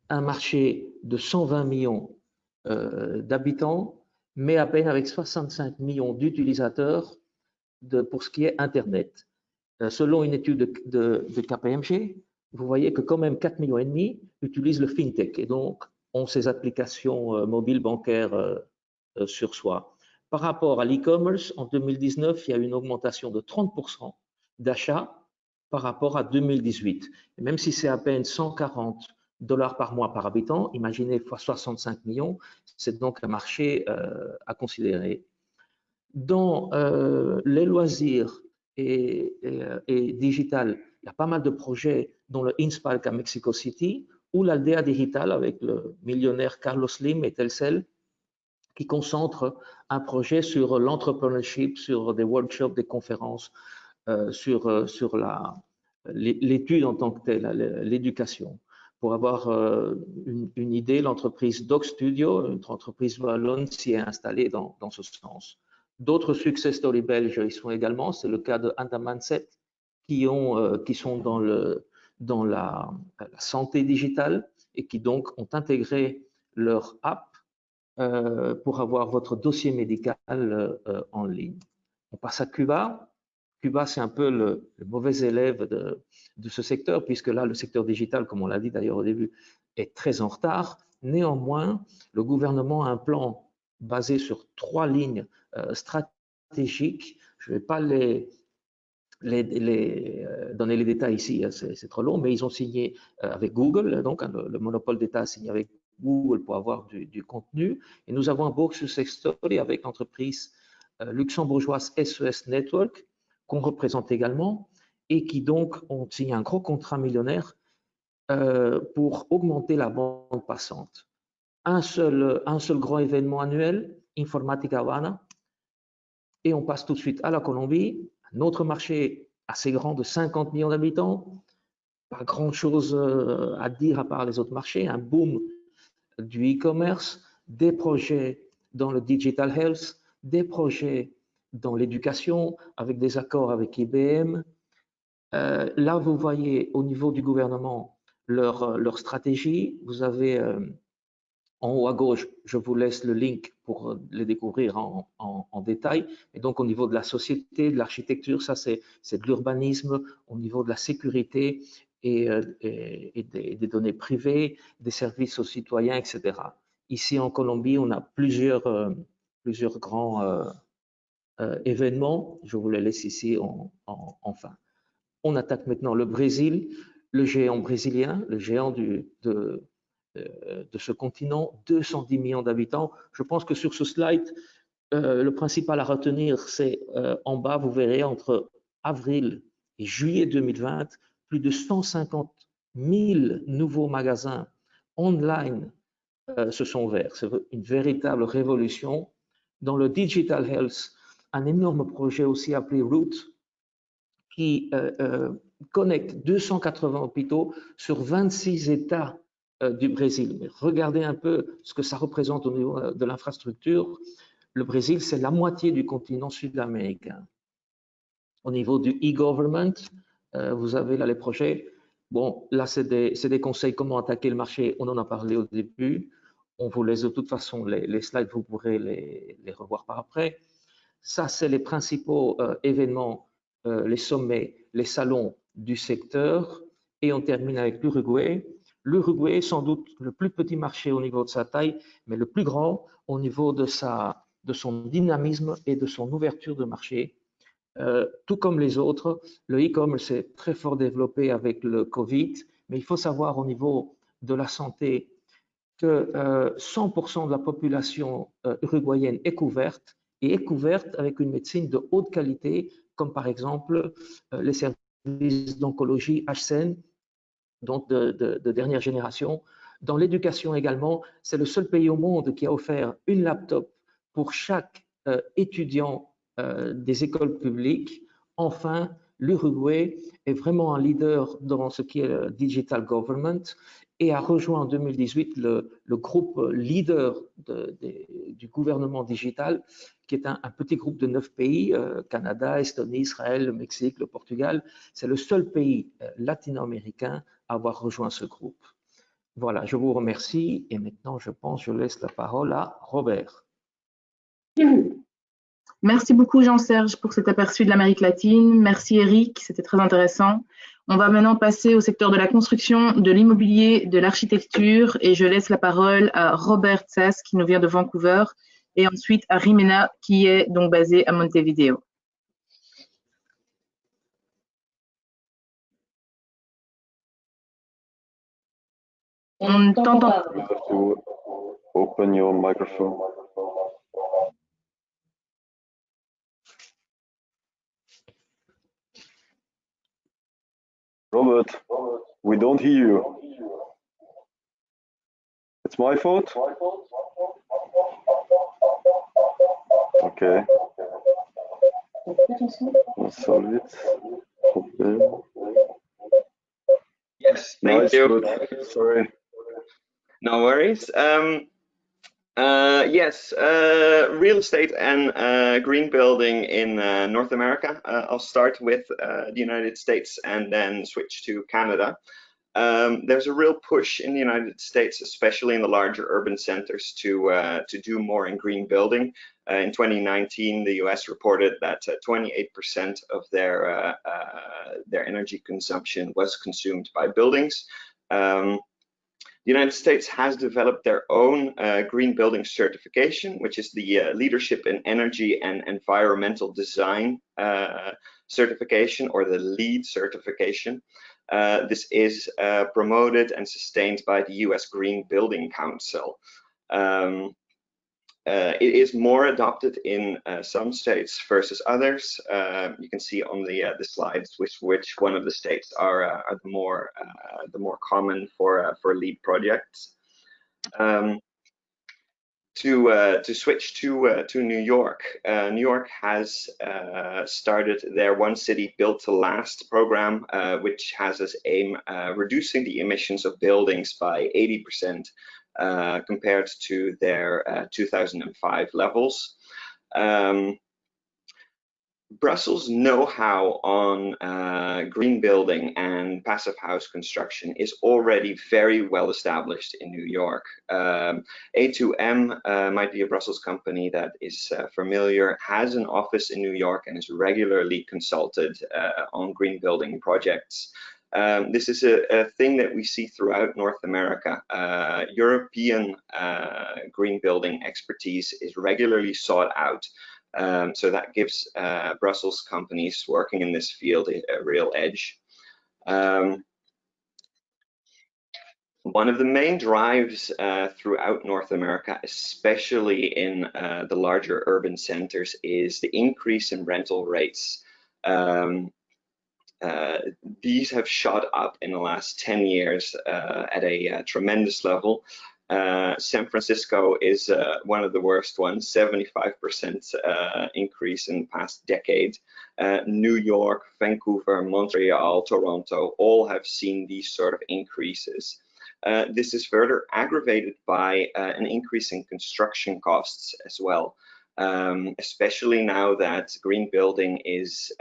F: un marché de 120 millions d'habitants, mais à peine avec 65 millions d'utilisateurs pour ce qui est Internet. Selon une étude de KPMG, vous voyez que quand même 4,5 millions utilisent le FinTech et donc ont ces applications mobiles bancaires sur soi. Par rapport à l'e-commerce, en 2019, il y a eu une augmentation de 30% d'achats par rapport à 2018. Et même si c'est à peine $140 par mois par habitant, imaginez fois 65 millions, c'est donc un marché à considérer. Dans les loisirs et digital, il y a pas mal de projets, dont le InSpark à Mexico City ou l'Aldea Digital avec le millionnaire Carlos Slim et Telcel, qui concentre un projet sur l'entrepreneurship, sur des workshops, des conférences, sur l'étude en tant que telle, l'éducation. Pour avoir une idée, l'entreprise Dog Studio, une entreprise wallonne, s'y est installée dans ce sens. D'autres success stories belges y sont également, c'est le cas de Andamanset, qui sont dans la santé digitale et qui donc ont intégré leur app pour avoir votre dossier médical en ligne. On passe à Cuba. Cuba, c'est un peu le mauvais élève de ce secteur, puisque là, le secteur digital, comme on l'a dit d'ailleurs au début, est très en retard. Néanmoins, le gouvernement a un plan basé sur 3 lignes stratégiques. Je ne vais pas donner les détails ici, c'est trop long, mais ils ont signé avec Google, donc le monopole d'État a signé avec Google pour avoir du contenu. Et nous avons un beau success story avec l'entreprise luxembourgeoise SES Network, qu'on représente également, et qui donc ont signé un gros contrat millionnaire pour augmenter la bande passante. Un seul grand événement annuel, Informatica Havana, et on passe tout de suite à la Colombie, un autre marché assez grand de 50 millions d'habitants, pas grand-chose à dire à part les autres marchés, un boom du e-commerce, des projets dans le digital health, des projets dans l'éducation avec des accords avec IBM. Là, vous voyez au niveau du gouvernement leur stratégie. Vous avez en haut à gauche, je vous laisse le link pour les découvrir en détail. Et donc, au niveau de la société, de l'architecture, ça c'est de l'urbanisme, au niveau de la sécurité et des données privées, des services aux citoyens, etc. Ici en Colombie, on a plusieurs grands événements. Je vous les laisse ici en fin. On attaque maintenant le Brésil, le géant brésilien, le géant de ce continent, 210 millions d'habitants. Je pense que sur ce slide, le principal à retenir, c'est en bas, vous verrez, entre avril et juillet 2020, plus de 150 000 nouveaux magasins online se sont ouverts. C'est une véritable révolution. Dans le Digital Health, un énorme projet aussi appelé Root, qui connecte 280 hôpitaux sur 26 États du Brésil. Mais regardez un peu ce que ça représente au niveau de l'infrastructure. Le Brésil, c'est la moitié du continent sud-américain. Au niveau du e-government, vous avez là les projets. Bon, là, c'est des conseils comment attaquer le marché. On en a parlé au début. On vous laisse de toute façon, les slides, vous pourrez les revoir par après. Ça, c'est les principaux événements, les sommets, les salons du secteur. Et on termine avec l'Uruguay. L'Uruguay est sans doute le plus petit marché au niveau de sa taille, mais le plus grand au niveau de son dynamisme et de son ouverture de marché. Tout comme les autres, le e-commerce est très fort développé avec le Covid, mais il faut savoir au niveau de la santé que 100% de la population uruguayenne est couverte et est couverte avec une médecine de haute qualité, comme par exemple les services d'oncologie HCN, donc de dernière génération. Dans l'éducation également, c'est le seul pays au monde qui a offert une laptop pour chaque étudiant des écoles publiques. Enfin, l'Uruguay est vraiment un leader dans ce qui est le digital government et a rejoint en 2018 le groupe leader du gouvernement digital, qui est un petit groupe de 9 pays, Canada, Estonie, Israël, le Mexique, le Portugal. C'est le seul pays latino-américain à avoir rejoint ce groupe. Voilà, je vous remercie et maintenant, je pense, je laisse la parole à Robert.
A: Merci beaucoup Jean-Serge pour cet aperçu de l'Amérique latine. Merci Eric, c'était très intéressant. On va maintenant passer au secteur de la construction, de l'immobilier, de l'architecture et je laisse la parole à Robert Sass qui nous vient de Vancouver et ensuite à Rimena qui est donc basé à Montevideo. On t'entend pas.
B: You have to open your microphone. Robert, we don't hear you. It's my fault? Okay. Solve it. Okay.
G: Yes, thank you.
B: Good. Sorry.
G: No worries. Yes, real estate and green building in North America. I'll start with the United States and then switch to Canada. There's a real push in the United States, especially in the larger urban centers, to do more in green building. In 2019, the US reported that 28% of their energy consumption was consumed by buildings. The United States has developed their own green building certification, which is the Leadership in Energy and Environmental Design certification, or the LEED certification. This is promoted and sustained by the US Green Building Council. It is more adopted in some states versus others. You can see on the slides which one of the states are the more common for LEED projects. To switch to New York, New York has started their One City Built to Last program, which has as aim reducing the emissions of buildings by 80%. Compared to their 2005 levels. Brussels' know-how on green building and passive house construction is already very well established in New York. A2M might be a Brussels company that is familiar, has an office in New York and is regularly consulted on green building projects. This is a thing that we see throughout North America. European green building expertise is regularly sought out. So that gives Brussels companies working in this field a real edge. One of the main drives throughout North America, especially in the larger urban centers, is the increase in rental rates. These have shot up in the last 10 years at a tremendous level. San Francisco is one of the worst ones, 75% increase in the past decade. New York, Vancouver, Montreal, Toronto, all have seen these sort of increases. This is further aggravated by an increase in construction costs as well. Especially now that green building is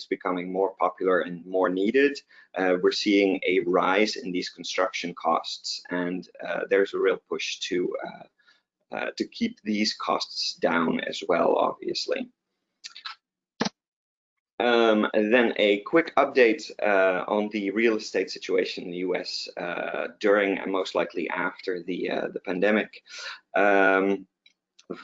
G: becoming more popular and more needed, we're seeing a rise in these construction costs, and there's a real push to keep these costs down as well, obviously. And then a quick update on the real estate situation in the US during and most likely after the pandemic.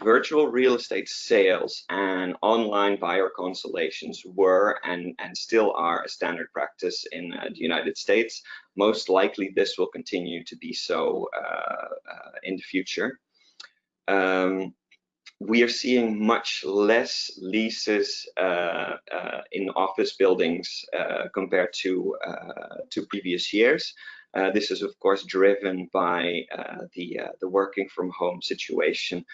G: Virtual real estate sales and online buyer consultations were and still are a standard practice in the United States. Most likely this will continue to be so in the future. We are seeing much less leases in office buildings compared to previous years. This is of course driven by the working from home situation.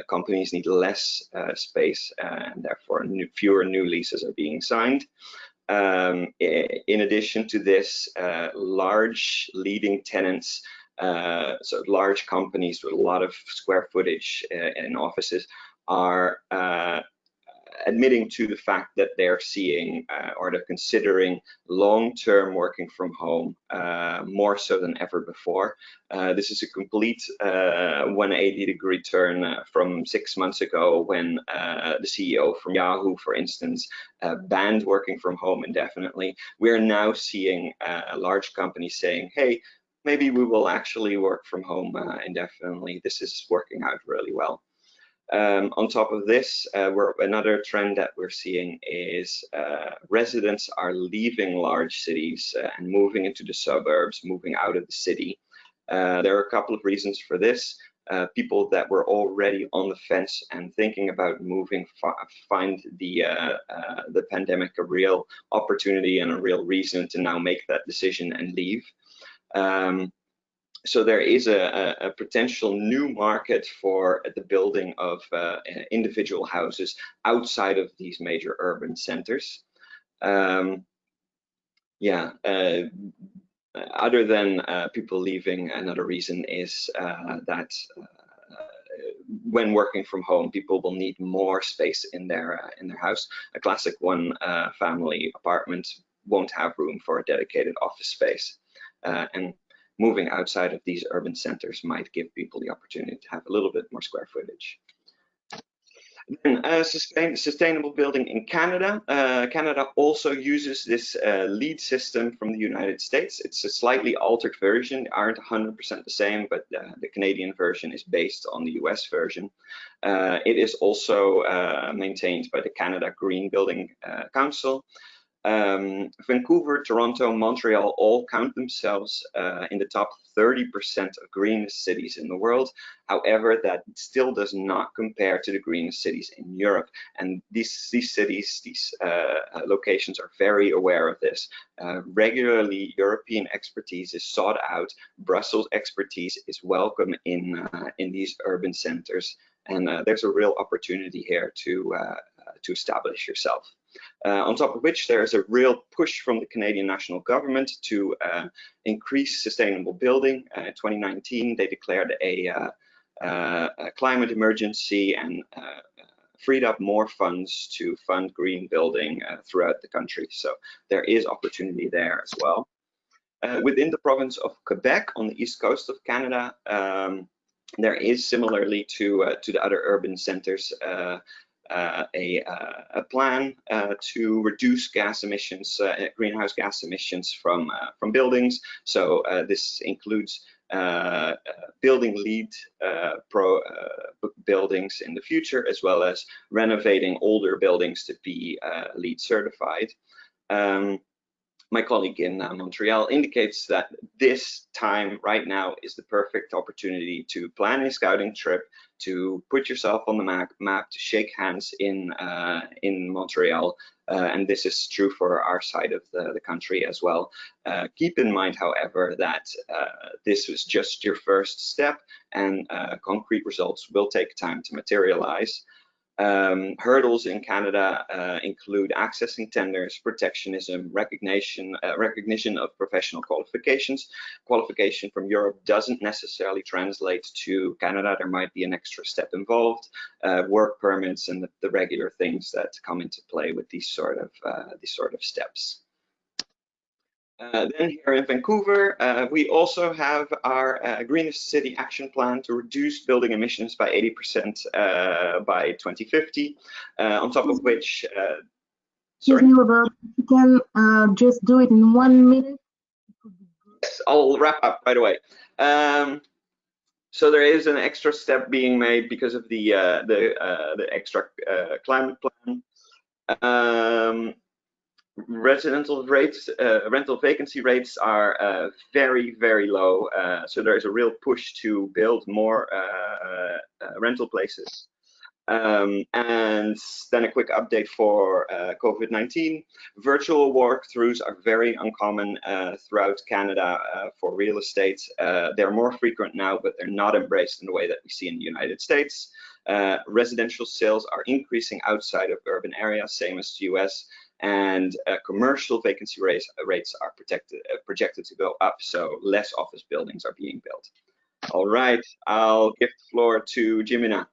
G: Companies need less space and therefore fewer new leases are being signed. In addition to this, large leading tenants, so large companies with a lot of square footage in offices are admitting to the fact that they're seeing or they're considering long-term working from home more so than ever before. This is a complete 180-degree turn from 6 months ago when the CEO from Yahoo, for instance, banned working from home indefinitely. We're now seeing large companies saying, hey, maybe we will actually work from home indefinitely. This is working out really well. On top of this, another trend that we're seeing is residents are leaving large cities and moving into the suburbs, moving out of the city. There are a couple of reasons for this. People that were already on the fence and thinking about moving find the pandemic a real opportunity and a real reason to now make that decision and leave. So there is a potential new market for the building of individual houses outside of these major urban centers. Other than people leaving, another reason is that when working from home, people will need more space in their house. A classic one family apartment won't have room for a dedicated office space, and moving outside of these urban centers might give people the opportunity to have a little bit more square footage. Then, sustainable building in Canada. Canada also uses this LEED system from the United States. It's a slightly altered version, aren't 100% the same, but the Canadian version is based on the US version. It is also maintained by the Canada Green Building Council. Vancouver, Toronto, Montreal all count themselves in the top 30% of greenest cities in the world. However, that still does not compare to the greenest cities in Europe. And these cities, these locations are very aware of this. Regularly, European expertise is sought out. Brussels expertise is welcome in these urban centers. And there's a real opportunity here to establish yourself. On top of which, there is a real push from the Canadian national government to increase sustainable building. In 2019, they declared a climate emergency and freed up more funds to fund green building throughout the country. So there is opportunity there as well. Within the province of Quebec, on the east coast of Canada, there is, similarly to the other urban centers, a plan to reduce gas emissions, greenhouse gas emissions from buildings. So this includes building LEED buildings in the future, as well as renovating older buildings to be LEED certified. my colleague in Montreal indicates that this time right now is the perfect opportunity to plan a scouting trip, to put yourself on the map, to shake hands in Montreal, and this is true for our side of the country as well. Keep in mind, however, that this was just your first step, and concrete results will take time to materialize. Hurdles in Canada include accessing tenders, protectionism, recognition of professional qualifications. Qualification from Europe doesn't necessarily translate to Canada. There might be an extra step involved, work permits, and the regular things that come into play with these sort of steps. Then here in Vancouver, we also have our Greenest City Action Plan to reduce building emissions by 80% by 2050, on top of which...
A: Excuse me, Robert, you can just do it in 1 minute?
G: Yes, I'll wrap up right away. So there is an extra step being made because of the extra climate plan. Residential rates, rental vacancy rates are very, very low. So there is a real push to build more rental places. And then a quick update for COVID-19. Virtual walkthroughs are very uncommon throughout Canada for real estate. They're more frequent now, but they're not embraced in the way that we see in the United States. Residential sales are increasing outside of urban areas, same as the US. And commercial vacancy rates are projected to go up, so less office buildings are being built. All right, I'll give the floor to Jimena.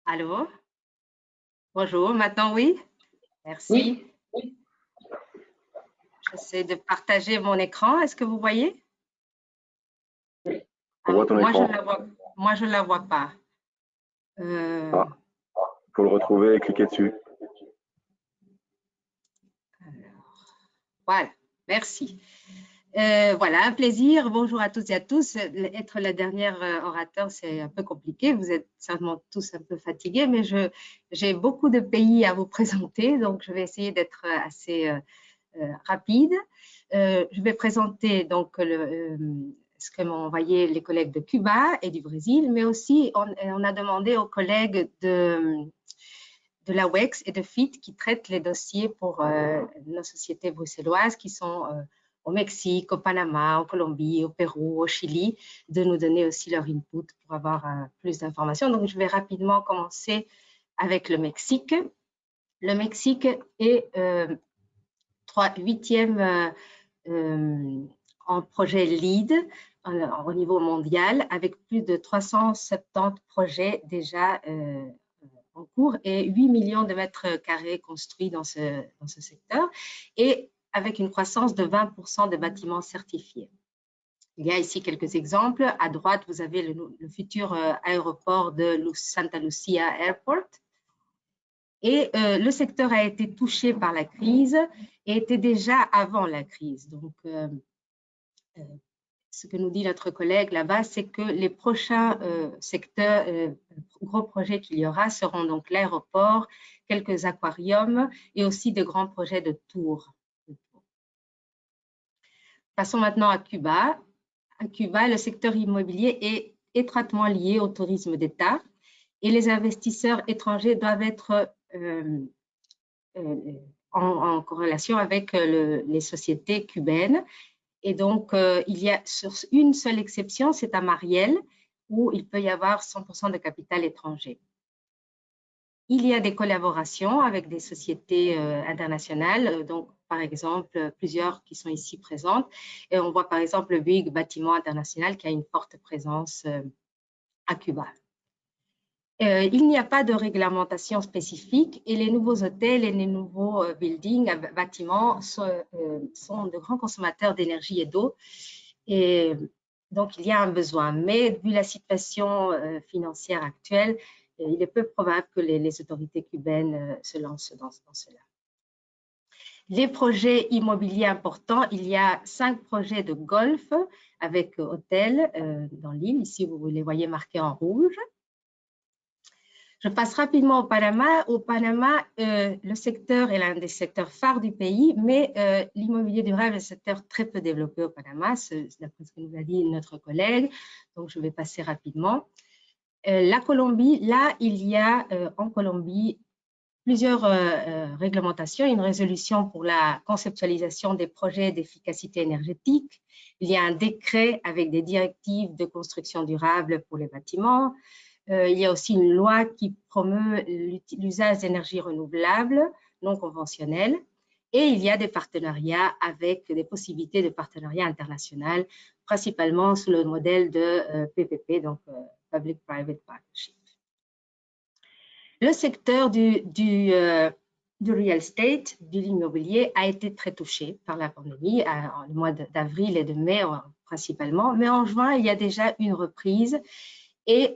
H: Allô? Bonjour, maintenant oui? Merci. Oui. J'essaie de partager mon écran. Est-ce que vous voyez?
B: On voit ton écran.
H: Moi, je ne la vois pas.
B: Faut le retrouver et cliquer dessus.
H: Alors, voilà, merci. Voilà, un plaisir. Bonjour à toutes et à tous. Être la dernière orateur, c'est un peu compliqué. Vous êtes certainement tous un peu fatigués, mais j'ai beaucoup de pays à vous présenter, donc je vais essayer d'être assez rapide. Je vais présenter donc ce que m'ont envoyé les collègues de Cuba et du Brésil, mais aussi on a demandé aux collègues de la WEX et de FIT qui traitent les dossiers pour nos sociétés bruxelloises qui sont au Mexique, au Panama, en Colombie, au Pérou, au Chili, de nous donner aussi leur input pour avoir plus d'informations. Donc, je vais rapidement commencer avec le Mexique. Le Mexique est 8e en projet LEED au niveau mondial, avec plus de 370 projets déjà en cours et 8 millions de mètres carrés construits dans ce secteur. Et avec une croissance de 20% de bâtiments certifiés. Il y a ici quelques exemples. À droite, vous avez le futur aéroport de Santa Lucia Airport. Et le secteur a été touché par la crise et était déjà avant la crise. Donc, ce que nous dit notre collègue là-bas, c'est que les prochains secteurs, gros projets qu'il y aura seront donc l'aéroport, quelques aquariums et aussi de grands projets de tours. Passons maintenant à Cuba. À Cuba, le secteur immobilier est étroitement lié au tourisme d'État et les investisseurs étrangers doivent être en corrélation avec les sociétés cubaines. Et donc, il y a une seule exception, c'est à Mariel, où il peut y avoir 100% de capital étranger. Il y a des collaborations avec des sociétés internationales, donc par exemple plusieurs qui sont ici présentes. Et on voit par exemple le Bouygues Bâtiment International qui a une forte présence à Cuba. Il n'y a pas de réglementation spécifique et les nouveaux hôtels et les nouveaux buildings, bâtiments sont de grands consommateurs d'énergie et d'eau. Et donc, il y a un besoin. Mais vu la situation financière actuelle, il est peu probable que les autorités cubaines se lancent dans cela. Les projets immobiliers importants, il y a 5 projets de golf avec hôtel dans l'île. Ici, vous les voyez marqués en rouge. Je passe rapidement au Panama. Au Panama, le secteur est l'un des secteurs phares du pays, mais l'immobilier durable est un secteur très peu développé au Panama, c'est d'après ce que nous a dit notre collègue, donc je vais passer rapidement. La Colombie, là, il y a en Colombie plusieurs réglementations, une résolution pour la conceptualisation des projets d'efficacité énergétique. Il y a un décret avec des directives de construction durable pour les bâtiments. Il y a aussi une loi qui promeut l'usage d'énergies renouvelables non conventionnelles. Et il y a des partenariats avec des possibilités de partenariats internationaux, principalement sous le modèle de PPP, donc Public-Private Partnership. Le secteur du real estate, de l'immobilier, a été très touché par la pandémie, en mois d'avril et de mai principalement, mais en juin, il y a déjà une reprise et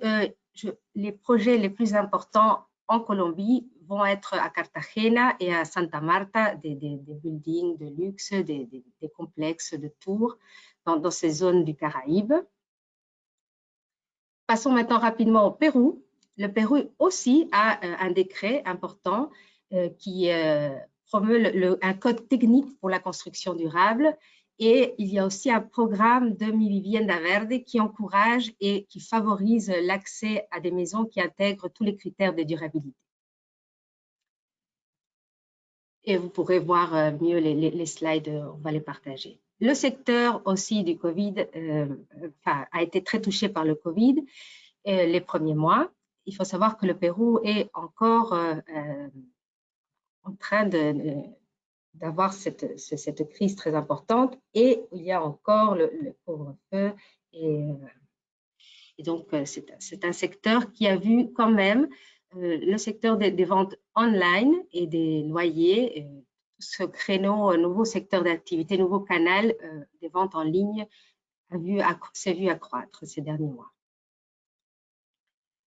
H: les projets les plus importants en Colombie vont être à Cartagena et à Santa Marta, des buildings de luxe, des complexes de tours dans ces zones du Caraïbe. Passons maintenant rapidement au Pérou. Le Pérou aussi a un décret important qui promeut un code technique pour la construction durable et il y a aussi un programme de Mi Vivienda Verde qui encourage et qui favorise l'accès à des maisons qui intègrent tous les critères de durabilité. Et vous pourrez voir mieux les slides, on va les partager. Le secteur aussi du Covid a été très touché par le Covid les premiers mois. Il faut savoir que le Pérou est encore en train d'avoir cette crise très importante et il y a encore le couvre-feu et donc c'est un secteur qui a vu quand même le secteur des ventes online et des loyers, ce créneau, nouveau secteur d'activité, nouveau canal des ventes en ligne s'est vu accroître ces derniers mois.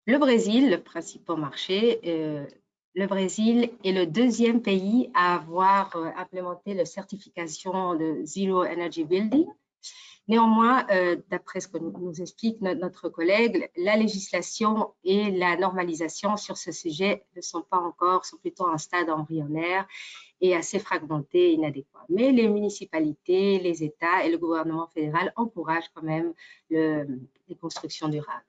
H: Le Brésil, le principal marché, le Brésil est le deuxième pays à avoir implémenté la certification de Zero Energy Building. Néanmoins, d'après ce que nous explique notre collègue, la législation et la normalisation sur ce sujet ne sont pas encore, sont plutôt à un stade embryonnaire et assez fragmenté et inadéquat. Mais les municipalités, les États et le gouvernement fédéral encouragent quand même les constructions durables.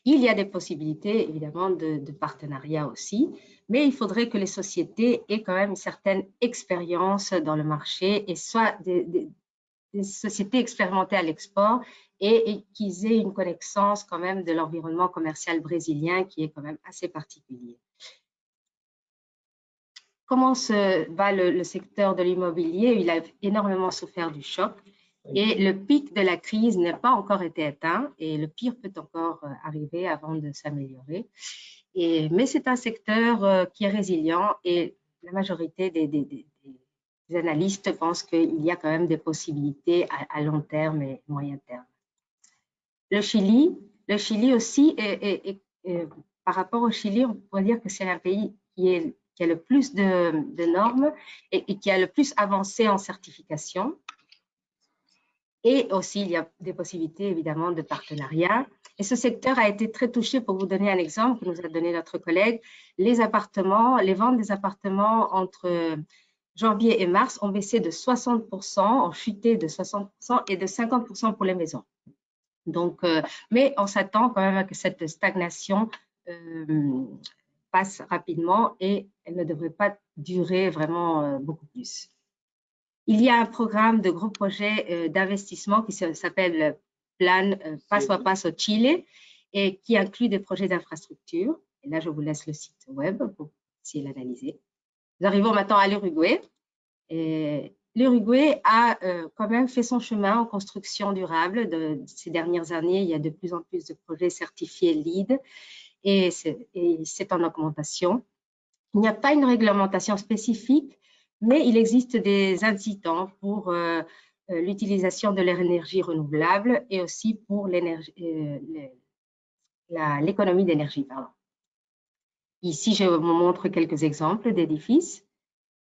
H: Il y a des possibilités, évidemment, de partenariat aussi, mais il faudrait que les sociétés aient quand même une certaine expérience dans le marché et soit des sociétés expérimentées à l'export et qu'ils aient une connaissance quand même de l'environnement commercial brésilien qui est quand même assez particulier. Comment va le secteur de l'immobilier? Il a énormément souffert du choc. Et le pic de la crise n'a pas encore été atteint et le pire peut encore arriver avant de s'améliorer. Mais c'est un secteur qui est résilient et la majorité des analystes pensent qu'il y a quand même des possibilités à long terme et moyen terme. Le Chili aussi, par rapport au Chili, on pourrait dire que c'est un pays qui a le plus de normes et qui a le plus avancé en certification. Et aussi, il y a des possibilités, évidemment, de partenariat. Et ce secteur a été très touché, pour vous donner un exemple que nous a donné notre collègue, les ventes des appartements entre janvier et mars ont baissé de 60%, ont chuté de 60% et de 50% pour les maisons. Donc, mais on s'attend quand même à que cette stagnation passe rapidement et elle ne devrait pas durer vraiment beaucoup plus. Il y a un programme de gros projets d'investissement qui s'appelle Plan Paso a Paso Chile et qui inclut des projets d'infrastructure. Et là, je vous laisse le site web pour essayer de l'analyser. Nous arrivons maintenant à l'Uruguay. L'Uruguay a quand même fait son chemin en construction durable. Ces dernières années, il y a de plus en plus de projets certifiés LEED et c'est en augmentation. Il n'y a pas une réglementation spécifique, mais il existe des incitants pour l'utilisation de l'énergie renouvelable et aussi pour l'économie d'énergie. Ici, je vous montre quelques exemples d'édifices.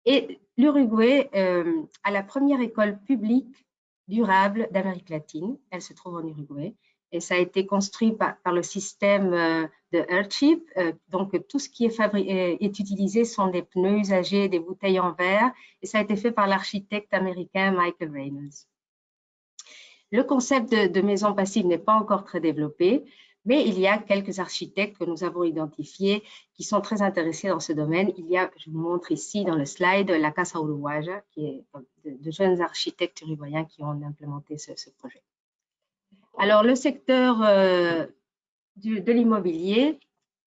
H: Et l'Uruguay a la première école publique durable d'Amérique latine. Elle se trouve en Uruguay. Et ça a été construit par le système de Earthship. Donc, tout ce qui est utilisé sont des pneus usagés, des bouteilles en verre. Et ça a été fait par l'architecte américain Michael Reynolds. Le concept de maison passive n'est pas encore très développé, mais il y a quelques architectes que nous avons identifiés qui sont très intéressés dans ce domaine. Il y a, je vous montre ici dans le slide, la Casa Uruguaya, qui est de jeunes architectes uruguayens qui ont implémenté ce projet. Alors, le secteur de l'immobilier,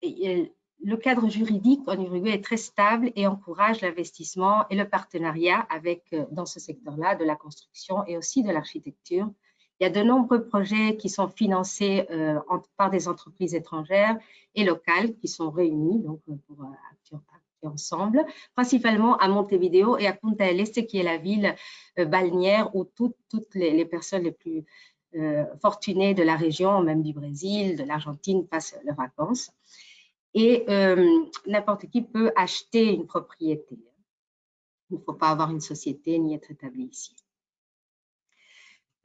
H: le cadre juridique en Uruguay est très stable et encourage l'investissement et le partenariat dans ce secteur-là, de la construction et aussi de l'architecture. Il y a de nombreux projets qui sont financés par des entreprises étrangères et locales qui sont réunis donc, pour acter ensemble, principalement à Montevideo et à Punta del Este, qui est la ville balnéaire où toutes les personnes les plus fortunées de la région, même du Brésil, de l'Argentine, passent leurs vacances. Et n'importe qui peut acheter une propriété. Il ne faut pas avoir une société ni être établi ici.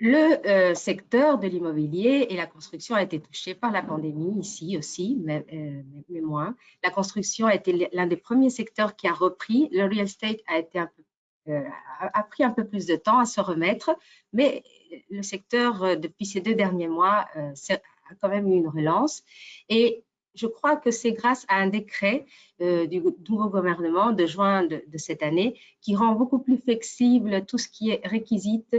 H: Le secteur de l'immobilier et la construction a été touché par la pandémie ici aussi, mais moins. La construction a été l'un des premiers secteurs qui a repris. Le real estate a pris un peu plus de temps à se remettre, mais le secteur, depuis ces 2 derniers mois, a quand même eu une relance. Et je crois que c'est grâce à un décret du nouveau gouvernement de juin de cette année qui rend beaucoup plus flexible tout ce qui est réquisite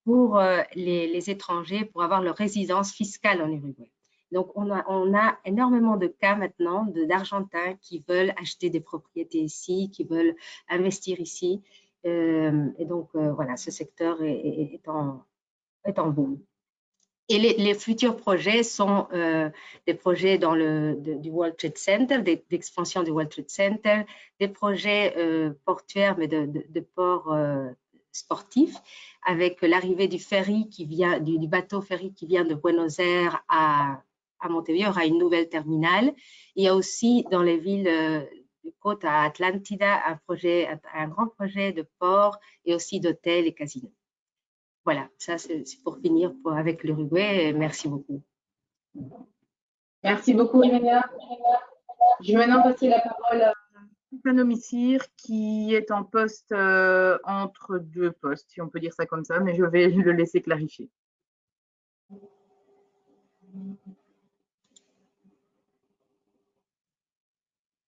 H: pour les étrangers pour avoir leur résidence fiscale en Uruguay. Donc, on a énormément de cas maintenant d'Argentins qui veulent acheter des propriétés ici, qui veulent investir ici. Et donc, voilà, ce secteur est en boom. Et les futurs projets sont des projets du World Trade Center, d'expansion du World Trade Center, des projets portuaires, mais de ports sportifs, avec l'arrivée du ferry du bateau ferry qui vient de Buenos Aires à Montevideo, il y aura une nouvelle terminale. Il y a aussi dans les villes de côte à Atlantida un grand projet de port et aussi d'hôtels et casinos. Voilà, ça c'est pour finir avec l'Uruguay. Merci beaucoup.
A: Merci beaucoup, Irina. Je vais maintenant passer la parole à Stefano Missire, qui est en poste entre 2 postes, si on peut dire ça comme ça, mais je vais le laisser clarifier.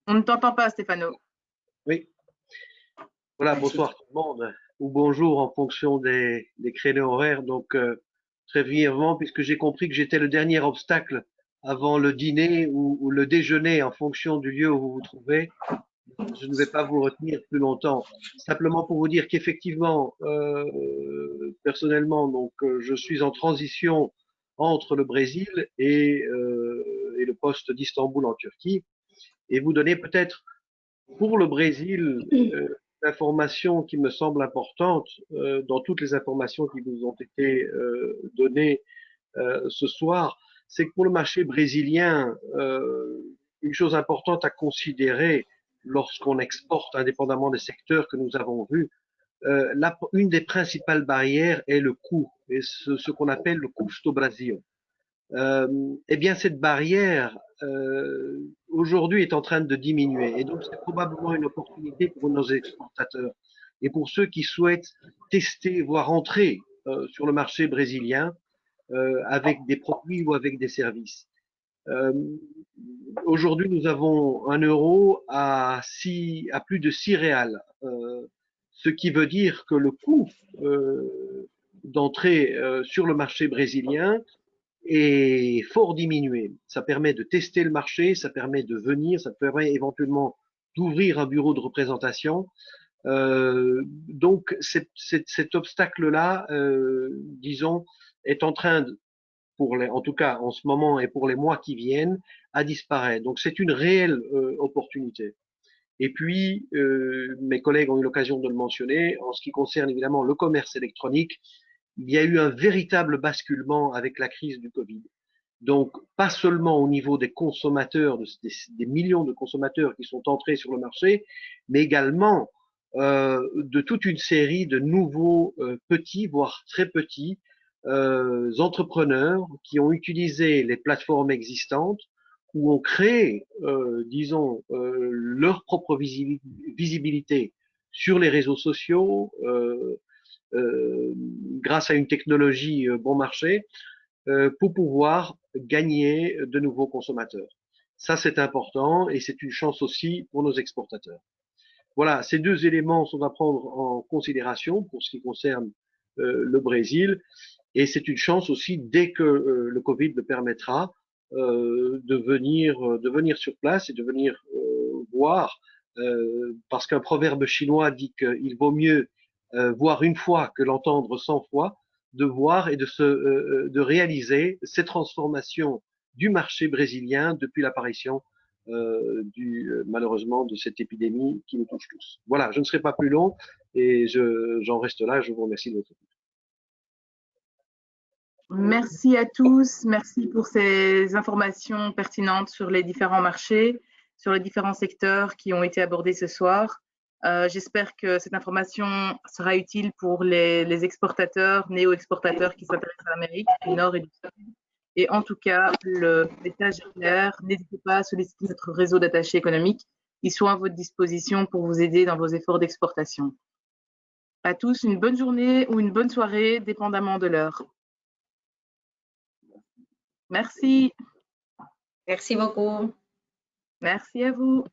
A: On ne t'entend pas, Stefano.
I: Oui. Voilà, bonsoir tout le monde, ou bonjour en fonction des créneaux horaires. Donc, très brièvement, puisque j'ai compris que j'étais le dernier obstacle avant le dîner ou le déjeuner en fonction du lieu où vous vous trouvez, je ne vais pas vous retenir plus longtemps. Simplement pour vous dire qu'effectivement, personnellement, donc, je suis en transition entre le Brésil et le poste d'Istanbul en Turquie, et vous donner peut-être pour le Brésil l'information qui me semble importante dans toutes les informations qui vous ont été données ce soir, c'est que pour le marché brésilien, une chose importante à considérer lorsqu'on exporte, indépendamment des secteurs que nous avons vus, une des principales barrières est le coût, et ce qu'on appelle le custo Brasil. Eh bien, cette barrière aujourd'hui est en train de diminuer, et donc c'est probablement une opportunité pour nos exportateurs et pour ceux qui souhaitent tester, voire entrer sur le marché brésilien avec des produits ou avec des services. Aujourd'hui, nous avons un euro à plus de 6 réals, ce qui veut dire que le coût d'entrée sur le marché brésilien est fort diminué. Ça permet de tester le marché, ça permet de venir, ça permet éventuellement d'ouvrir un bureau de représentation. Donc cet obstacle-là, disons, est en train de, en tout cas en ce moment et pour les mois qui viennent, à disparaître. Donc c'est une réelle opportunité. Et puis, mes collègues ont eu l'occasion de le mentionner, en ce qui concerne évidemment le commerce électronique, il y a eu un véritable basculement avec la crise du Covid. Donc, pas seulement au niveau des consommateurs, des millions de consommateurs qui sont entrés sur le marché, mais également de toute une série de nouveaux petits, voire très petits, entrepreneurs qui ont utilisé les plateformes existantes ou ont créé, disons, leur propre visibilité sur les réseaux sociaux grâce à une technologie bon marché pour pouvoir gagner de nouveaux consommateurs. Ça, c'est important et c'est une chance aussi pour nos exportateurs. Voilà, ces deux éléments sont à prendre en considération pour ce qui concerne le Brésil. Et c'est une chance aussi, dès que le Covid le permettra, de venir sur place et de venir voir, parce qu'un proverbe chinois dit qu'il vaut mieux voir une fois que l'entendre 100 fois, de voir et de réaliser ces transformations du marché brésilien depuis l'apparition malheureusement de cette épidémie qui nous touche tous. Voilà, je ne serai pas plus long et j'en reste là. Je vous remercie de votre écoute.
A: Merci à tous, merci pour ces informations pertinentes sur les différents marchés, sur les différents secteurs qui ont été abordés ce soir. J'espère que cette information sera utile pour les exportateurs, néo-exportateurs qui s'intéressent à l'Amérique du Nord et du Sud. Et en tout cas, le message est clair, n'hésitez pas à solliciter notre réseau d'attachés économiques. Ils sont à votre disposition pour vous aider dans vos efforts d'exportation. À tous, une bonne journée ou une bonne soirée, dépendamment de l'heure. Merci.
H: Merci beaucoup.
A: Merci à vous.